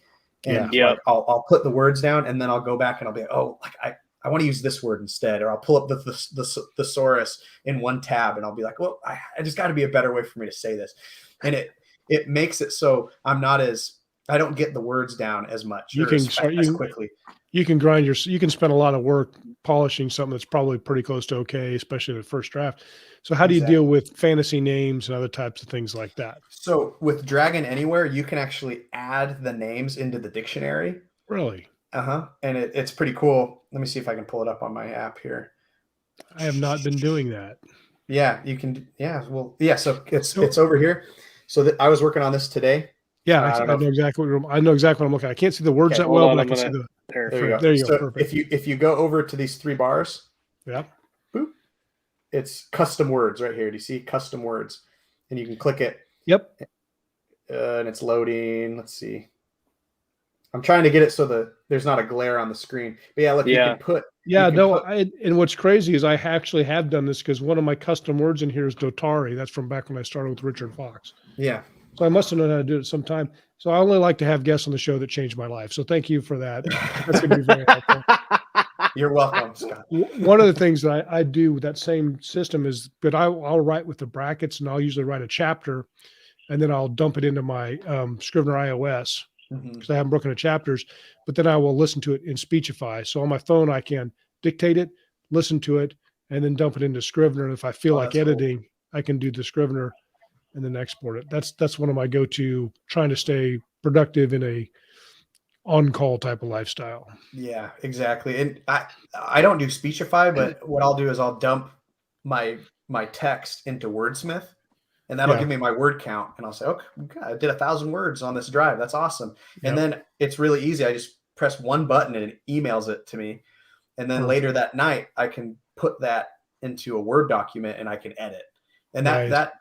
And I'll put the words down, and then I'll go back and I'll be like, oh, like I want to use this word instead, or I'll pull up the thesaurus in one tab, and I'll be like, well, I just got to be a better way for me to say this, and it makes it so I don't get the words down as much as quickly. You can you can spend a lot of work polishing something that's probably pretty close to okay, especially the first draft. So how do you deal with fantasy names and other types of things like that? So with Dragon Anywhere, you can actually add the names into the dictionary. Really? And it's pretty cool. Let me see if I can pull it up on my app here. I have not been doing that. Yeah, you can. Yeah. Well, yeah. So it's over here. So I was working on this today. Yeah, I know exactly what I'm looking at. I can't see the words that well, but I can see the. There you go. Perfect. If you go over to these 3 bars, boop, it's custom words right here. Do you see custom words? And you can click it. Yep. And it's loading. Let's see. I'm trying to get it so there's not a glare on the screen. But yeah, look, you can put. Yeah, and what's crazy is I actually have done this because one of my custom words in here is Dotari. That's from back when I started with Richard Fox. Yeah. So I must have known how to do it sometime. So I only like to have guests on the show that changed my life. So thank you for that. That's going to be very helpful. You're welcome, Scott. One of the things that I do with that same system is, but I'll write with the brackets, and I'll usually write a chapter, and then I'll dump it into my Scrivener iOS because I haven't broken into chapters. But then I will listen to it in Speechify. So on my phone, I can dictate it, listen to it, and then dump it into Scrivener. And if I feel like editing, I can do the Scrivener and then export it. That's one of my go-to, trying to stay productive in a on-call type of lifestyle. Yeah, exactly. And I don't do Speechify, but what I'll do is I'll dump my text into Wordsmith, and that'll give me my word count. And I'll say, okay, I did 1,000 words on this drive. That's awesome. And then it's really easy. I just press one button and it emails it to me. And then later that night, I can put that into a Word document and I can edit. And that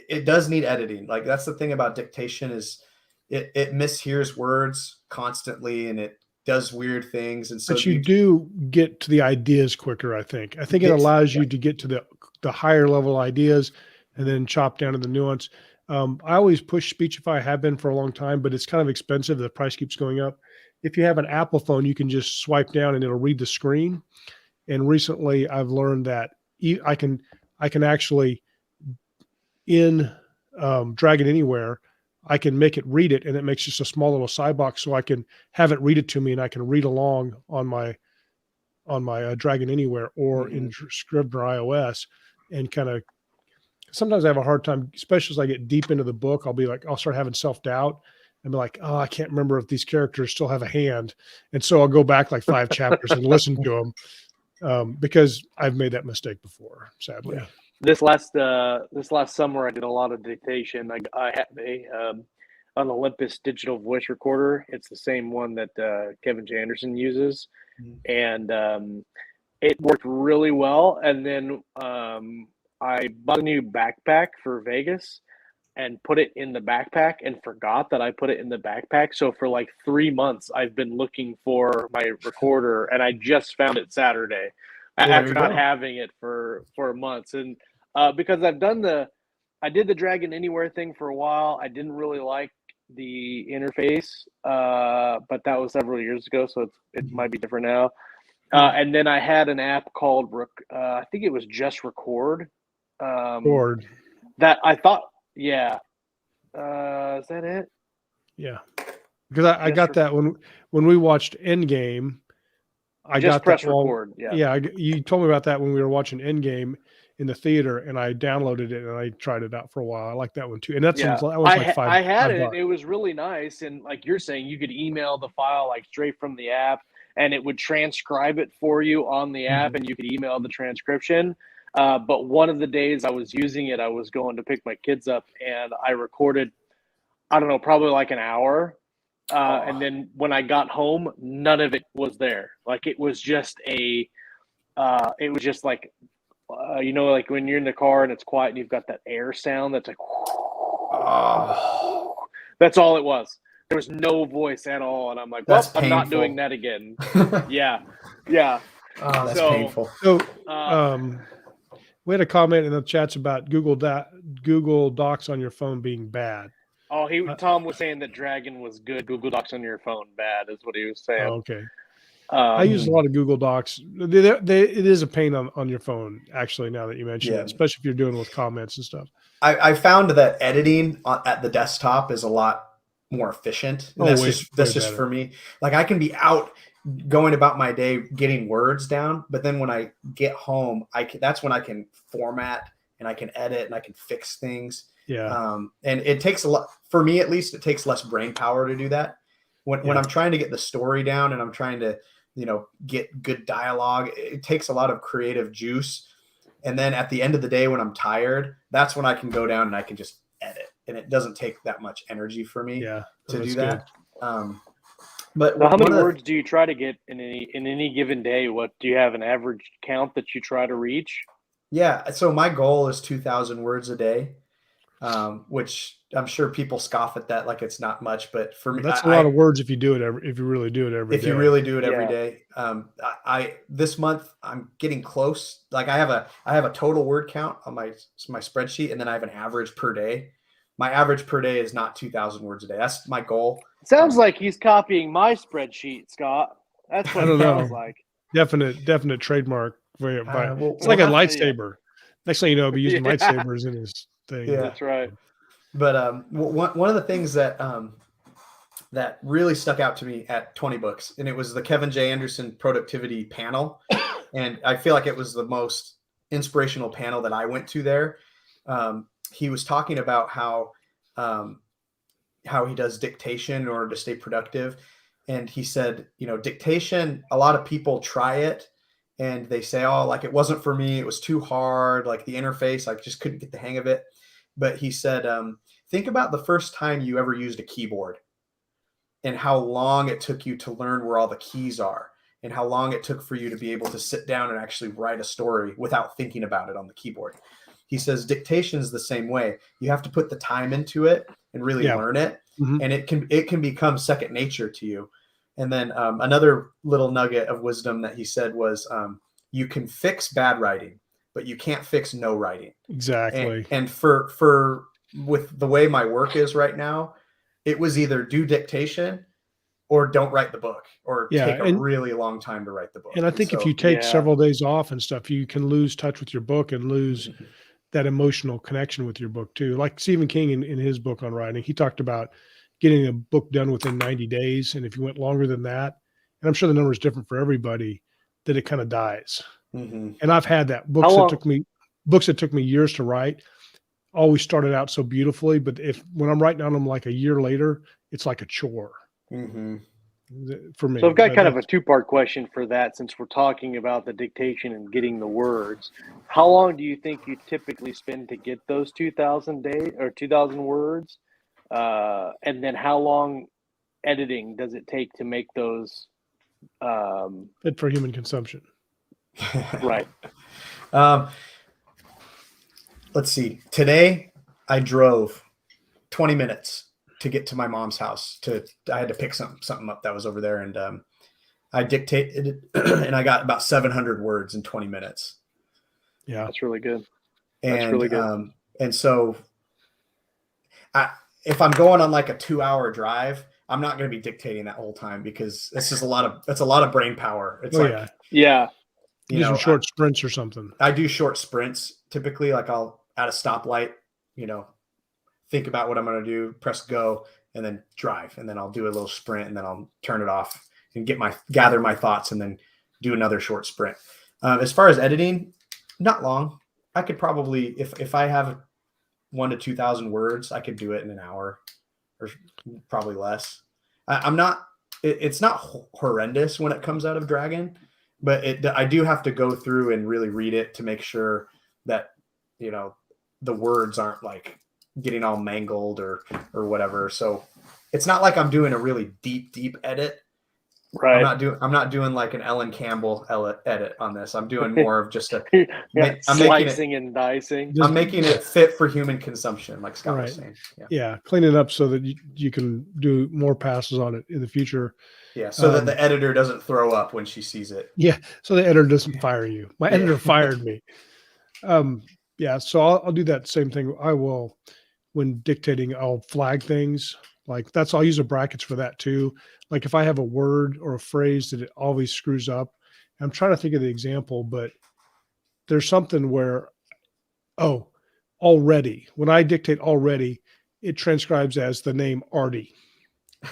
it does need editing. Like that's the thing about dictation is it mishears words constantly and it does weird things. And so but you do get to the ideas quicker. I think it allows you to get to the higher level ideas and then chop down to the nuance. I always push Speechify. I have been for a long time, but it's kind of expensive. The price keeps going up. If you have an Apple phone, you can just swipe down and it'll read the screen. And recently I've learned that I can actually in Dragon Anywhere, I can make it read it, and it makes just a small little side box, so I can have it read it to me, and I can read along on my Dragon Anywhere or in Scrivener iOS, and kind of. Sometimes I have a hard time, especially as I get deep into the book. I'll start having self-doubt and be like, oh, I can't remember if these characters still have a hand. And so I'll go back like 5 chapters and listen to them because I've made that mistake before, sadly. Yeah. This last summer, I did a lot of dictation. I had an Olympus digital voice recorder. It's the same one that Kevin J. Anderson uses. And it worked really well. And then I bought a new backpack for Vegas and put it in the backpack and forgot that I put it in the backpack. So for like 3 months, I've been looking for my recorder, and I just found it Saturday after not having it for months. And because I did the Dragon Anywhere thing for a while. I didn't really like the interface, but that was several years ago, so it might be different now. And then I had an app called, I think it was Just Record. That I thought, is that it? Yeah, because I got that when we watched Endgame. I just got press that record. You told me about that when we were watching Endgame in the theater, and I downloaded it and I tried it out for a while. I like that one too, and that was like $5. I had it. $5. It was really nice, and like you're saying, you could email the file like straight from the app, and it would transcribe it for you on the app, and you could email the transcription. But one of the days I was using it, I was going to pick my kids up, and I recorded, I don't know, probably like an hour. And then when I got home, none of it was there. Like it was just like, like when you're in the car and it's quiet and you've got that air sound that's like, that's all it was. There was no voice at all. And I'm like, well, I'm not doing that again. Yeah. Oh, that's painful. So, we had a comment in the chats about Google Docs on your phone being bad. Oh, Tom was saying that Dragon was good. Google Docs on your phone bad is what he was saying. Oh, okay. I use a lot of Google Docs. It is a pain on your phone, actually, now that you mention it, especially if you're doing with comments and stuff. I found that editing at the desktop is a lot more efficient. And that's just for me. Like I can be out going about my day getting words down, but then when I get home, that's when I can format and I can edit and I can fix things. Yeah. And it takes a lot, for me at least, it takes less brain power to do that. When I'm trying to get the story down and I'm trying to, get good dialogue, it takes a lot of creative juice. And then at the end of the day, when I'm tired, that's when I can go down and I can just edit. And it doesn't take that much energy for me to do that. But how many words do you try to get in any given day? What do you have an average count that you try to reach? Yeah. So my goal is 2,000 words a day, which I'm sure people scoff at that like it's not much, but for me, that's a lot of words if you do it if you really do it every day. If you really do it every day. This month I'm getting close. Like I have a total word count on my spreadsheet, and then I have an average per day. My average per day is not 2,000 words a day. That's my goal. Sounds like he's copying my spreadsheet, Scott. That's what it sounds like. Definite trademark. It's like a lightsaber. Next thing you know, I'll be using lightsabers in his thing. Yeah, that's right. But one of the things that that really stuck out to me at 20 Books, and it was the Kevin J. Anderson productivity panel, and I feel like it was the most inspirational panel that I went to there. He was talking about how he does dictation in order to stay productive. And he said, dictation, a lot of people try it and they say, oh, like it wasn't for me. It was too hard. Like the interface, I just couldn't get the hang of it. But he said, think about the first time you ever used a keyboard and how long it took you to learn where all the keys are and how long it took for you to be able to sit down and actually write a story without thinking about it on the keyboard. He says dictation is the same way. You have to put the time into it and really learn it. Mm-hmm. And it can become second nature to you. And then another little nugget of wisdom that he said was you can fix bad writing, but you can't fix no writing. Exactly. And for with the way my work is right now, it was either do dictation or don't write the book or take a really long time to write the book. And I think if you take several days off and stuff, you can lose touch with your book and lose that emotional connection with your book too. Like Stephen King in his book on writing, he talked about getting a book done within 90 days. And if you went longer than that, and I'm sure the number is different for everybody, that it kind of dies. Mm-hmm. And I've had that. Books that took me years to write always started out so beautifully, but when I'm writing on them like a year later, it's like a chore. Mm-hmm. For me. So I've got kind of a two-part question for that, since we're talking about the dictation and getting the words. How long do you think you typically spend to get those 2,000 words? And then how long editing does it take to make those? Fit for human consumption. Right. Let's see. Today I drove 20 minutes to get to my mom's house. I had to pick something up that was over there, and I dictated and I got about 700 words in 20 minutes. Yeah, that's really good. That's really good. And so if I'm going on like a 2-hour drive, I'm not going to be dictating that whole time, because it's just a lot of brain power. It's yeah. Using short sprints or something. I do short sprints typically. Like I'll at a stoplight, think about what I'm going to do, press go, and then drive. And then I'll do a little sprint, and then I'll turn it off and gather my thoughts, and then do another short sprint. As far as editing, not long. I could probably, if I have 1,000 to 2,000 words, I could do it in an hour, or probably less. It's not horrendous when it comes out of Dragon, but I do have to go through and really read it to make sure that, the words aren't like getting all mangled or whatever. So it's not like I'm doing a really deep edit. Right. I'm not doing like an Ellen Campbell edit on this. I'm doing more of just slicing and dicing. I'm making it fit for human consumption, like Scott was saying. Yeah. Clean it up so that you can do more passes on it in the future. Yeah. So that the editor doesn't throw up when she sees it. Yeah. So the editor doesn't fire you. My editor fired me. Yeah. So I'll do that same thing. I will, when dictating, I'll flag things. Like I'll use the brackets for that too. Like if I have a word or a phrase that it always screws up, I'm trying to think of the example, but there's something where, already, when I dictate already, it transcribes as the name Artie.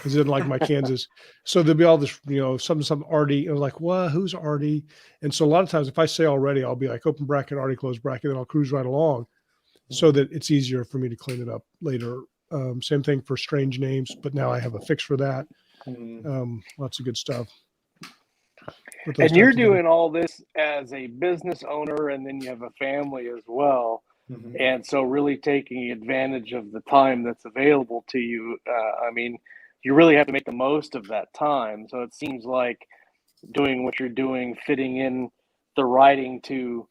Is it like my Kansas? So there'll be all this, something Artie. And I'm like, well, who's Artie? And so a lot of times if I say already, I'll be like open bracket, Artie, close bracket, and I'll cruise right along so that it's easier for me to clean it up later. Same thing for strange names, but now I have a fix for that. Lots of good stuff. And you're doing all this as a business owner, and then you have a family as well. Mm-hmm. And so really taking advantage of the time that's available to you. You really have to make the most of that time. So it seems like doing what you're doing, fitting in the writing to,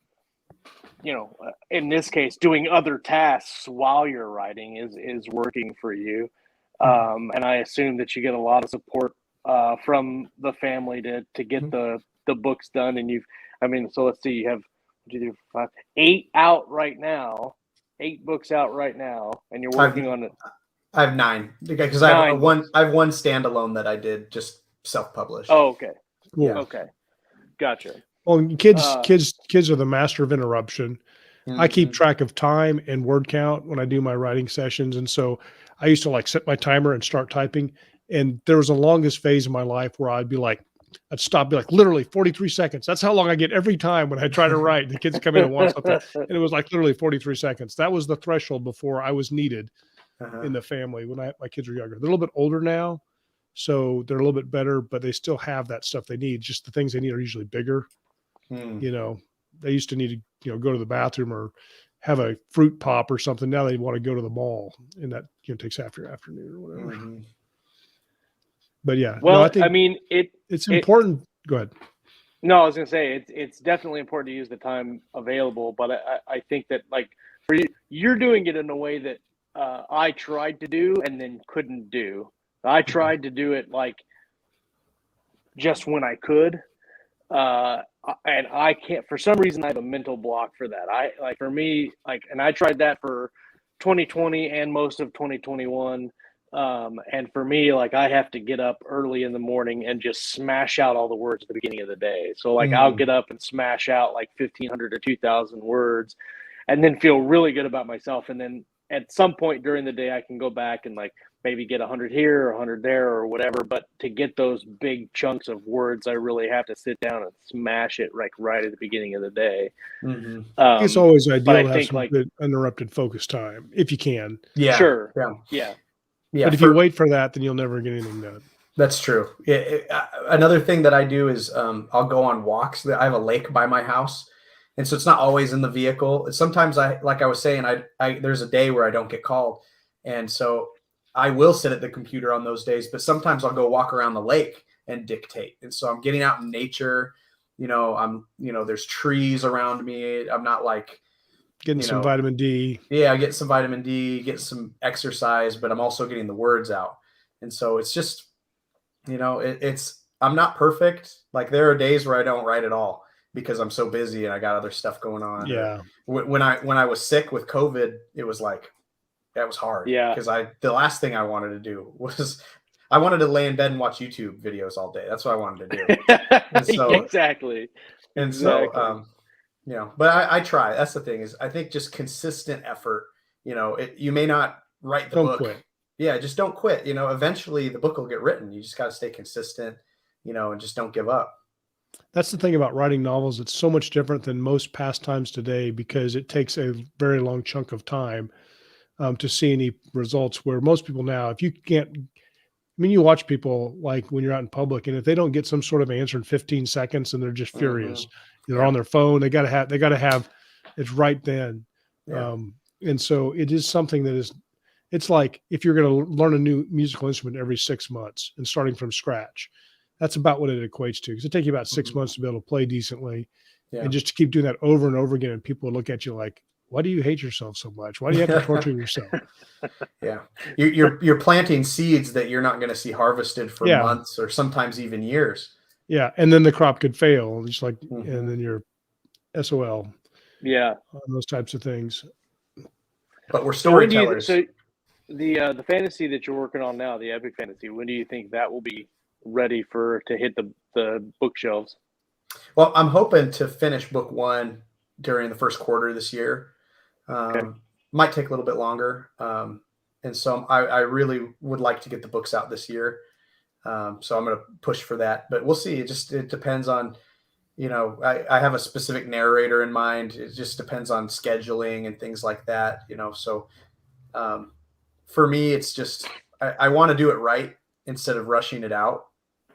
in this case, doing other tasks while you're writing is working for you. And I assume that you get a lot of support from the family to get the books done. And so let's see, you have 8 out right now, 8 books out right now, and you're working on it. I have 9 because I have one standalone that I did just self-published. Oh, okay. Cool. Yeah. Okay. Gotcha. Well, kids are the master of interruption. Mm-hmm. I keep track of time and word count when I do my writing sessions. And so I used to set my timer and start typing. And there was the longest phase of my life where I'd stop, be like literally 43 seconds. That's how long I get every time when I try to write. The kids come in and want something. And it was like literally 43 seconds. That was the threshold before I was needed in the family when my kids were younger. They're a little bit older now, so they're a little bit better, but they still have that stuff they need. Just the things they need are usually bigger. They used to need to, go to the bathroom or have a fruit pop or something. Now they want to go to the mall, and that takes after afternoon or whatever. Mm-hmm. But yeah, well, I think it's important. Go ahead. No, I was going to say it's definitely important to use the time available, but I think that for you, you're doing it in a way that I tried to do and then couldn't do. I tried to do it just when I could. And I can't, for some reason, I have a mental block for that. And I tried that for 2020 and most of 2021. And for me, I have to get up early in the morning and just smash out all the words at the beginning of the day. So I'll get up and smash out 1,500 or 2,000 words. and then feel really good about myself. And then at some point during the day, I can go back and like maybe get 100 here or 100 there or whatever. But to get those big chunks of words, I really have to sit down and smash it right at the beginning of the day. Mm-hmm. It's always ideal to have think some good uninterrupted focus time if you can. Yeah. Sure. Yeah. But if you wait for that, then you'll never get anything done. That's true. Another thing that I do is I'll go on walks. I have a lake by my house. And so it's not always in the vehicle. Sometimes like I was saying, there's a day where I don't get called. And so I will sit at the computer on those days, but sometimes I'll go walk around the lake and dictate. And so I'm getting out in nature, there's trees around me. I'm not like getting some vitamin D. Yeah. I get some vitamin D, get some exercise, but I'm also getting the words out. And so it's just, I'm not perfect. Like there are days where I don't write at all, because I'm so busy and I got other stuff going on. Yeah. When I was sick with COVID, it was like, that was hard. Yeah. Because the last thing I wanted to do was I wanted to lay in bed and watch YouTube videos all day. That's what I wanted to do. And so, exactly. And so, but I try. That's the thing is I think just consistent effort, you may not write the book. Don't quit. Yeah. Just don't quit. Eventually the book will get written. You just got to stay consistent, and just don't give up. That's the thing about writing novels. It's so much different than most pastimes today because it takes a very long chunk of time to see any results, where most people now, if you can't, you watch people like when you're out in public, and if they don't get some sort of answer in 15 seconds and they're just furious, they're on their phone, they got to have it's right then. Yeah. And so it is something that it's like if you're going to learn a new musical instrument every 6 months and starting from scratch. That's about what it equates to, because it takes you about 6 months to be able to play decently. Yeah. And just to keep doing that over and over again, and people will look at you like, why do you hate yourself so much? Why do you have to torture yourself? Yeah. You're planting seeds that you're not going to see harvested for months or sometimes even years. Yeah. And then the crop could fail, just like, and then you're SOL. Yeah. Those types of things. But we're storytellers. So the fantasy that you're working on now, the epic fantasy, when do you think that will be ready to hit the bookshelves? Well, I'm hoping to finish book 1 during the first quarter this year. Might take a little bit longer. And so I really would like to get the books out this year. So I'm going to push for that, but we'll see. It depends on, I have a specific narrator in mind. It just depends on scheduling and things like that, so for me, it's just, I want to do it right instead of rushing it out.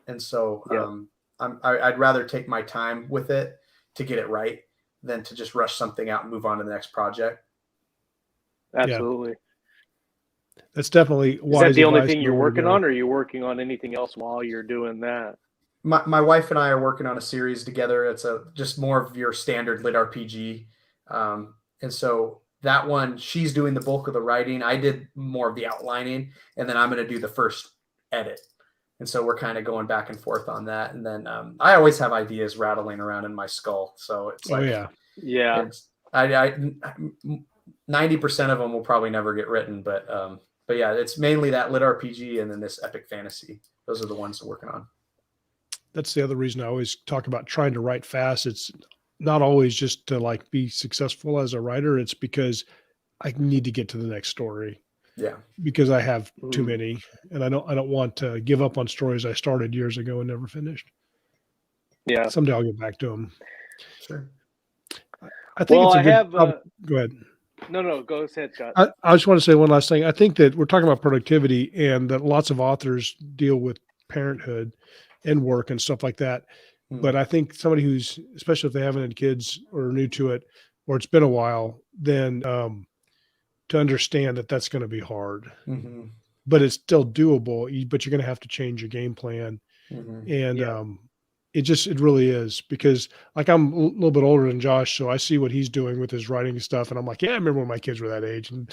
And so I'd rather take my time with it to get it right than to just rush something out and move on to the next project. Absolutely. Yeah. That's definitely wise. Is that the only thing you're working on, or are you working on anything else while you're doing that? My wife and I are working on a series together. It's just more of your standard lit RPG. And so that one, she's doing the bulk of the writing. I did more of the outlining, and then I'm going to do the first edit. And so we're kind of going back and forth on that. And then I always have ideas rattling around in my skull. So it's like, yeah. I 90% of them will probably never get written, but yeah, it's mainly that lit RPG and then this epic fantasy. Those are the ones we're working on. That's the other reason I always talk about trying to write fast. It's not always just to like be successful as a writer. It's because I need to get to the next story. Yeah. Because I have too many, and I don't want to give up on stories I started years ago and never finished. Yeah. Someday I'll get back to them. Sure. I think go ahead. No, go ahead, Scott. I just want to say one last thing. I think that we're talking about productivity and that lots of authors deal with parenthood and work and stuff like that. But I think somebody who's, especially if they haven't had kids or are new to it, or it's been a while, then to understand that that's going to be hard, but it's still doable, but you're going to have to change your game plan. And it really is, because like I'm a little bit older than Josh. So I see what he's doing with his writing stuff. And I'm like, yeah, I remember when my kids were that age. And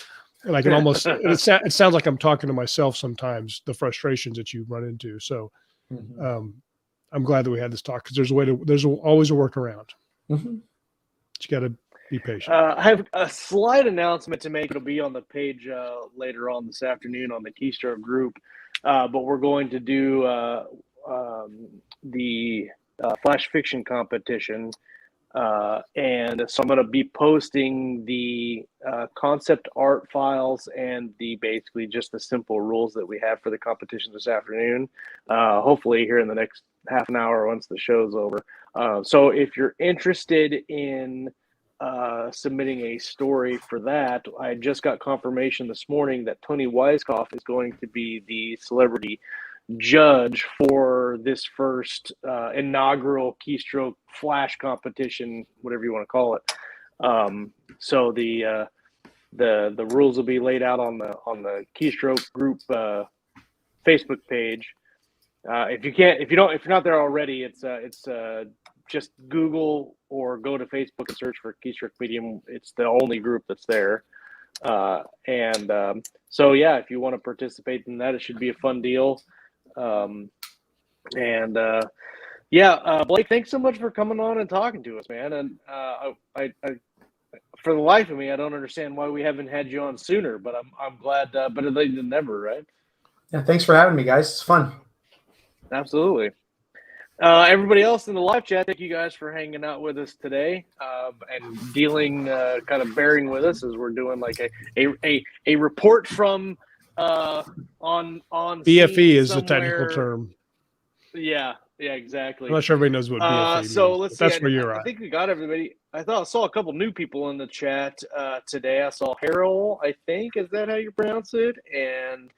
I can almost, it sounds like I'm talking to myself sometimes, the frustrations that you run into. So I'm glad that we had this talk, because there's always a workaround. But you got to be patient. I have a slight announcement to make. It'll be on the page later on this afternoon on the Keystroke group. But we're going to do the flash fiction competition And so I'm going to be posting the concept art files and basically just the simple rules that we have for the competition this afternoon. Hopefully here in the next half an hour once the show's over. So if you're interested in submitting a story for that, I just got confirmation this morning that Tony Weiskopf is going to be the celebrity judge for this first inaugural Keystroke Flash competition, whatever you want to call it. So the rules will be laid out on the Keystroke group Facebook page. If you're not there already, it's just Google or go to Facebook and search for Keystroke Medium. It's the only group that's there. So yeah, if you want to participate in that, it should be a fun deal. Blake, thanks so much for coming on and talking to us, man. And I for the life of me, I don't understand why we haven't had you on sooner, but I'm glad, better late than never, right? Yeah, thanks for having me, guys. It's fun. Absolutely. Everybody else in the live chat, thank you guys for hanging out with us today, and dealing, kind of bearing with us as we're doing like a report from on BFE is the technical term. Yeah, exactly. I'm not sure everybody knows what BFE means. So let's see. That's where you're I at. think we got everybody. I saw a couple new people in the chat today. I saw Harold, I think. Is that how you pronounce it? And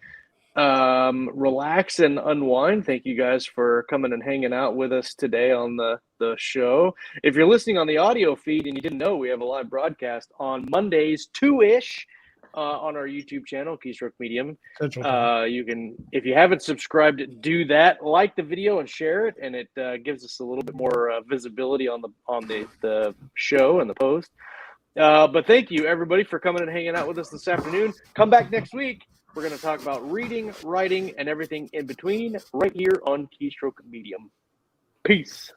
Relax and Unwind. Thank you guys for coming and hanging out with us today on the show. If you're listening on the audio feed and you didn't know, we have a live broadcast on Mondays 2-ish on our YouTube channel, Keystroke Medium. You can, if you haven't subscribed, do that. Like the video and share it, and it gives us a little bit more visibility on the show and the post. But thank you everybody for coming and hanging out with us this afternoon. Come back next week. We're going to talk about reading, writing, and everything in between right here on Keystroke Medium. Peace.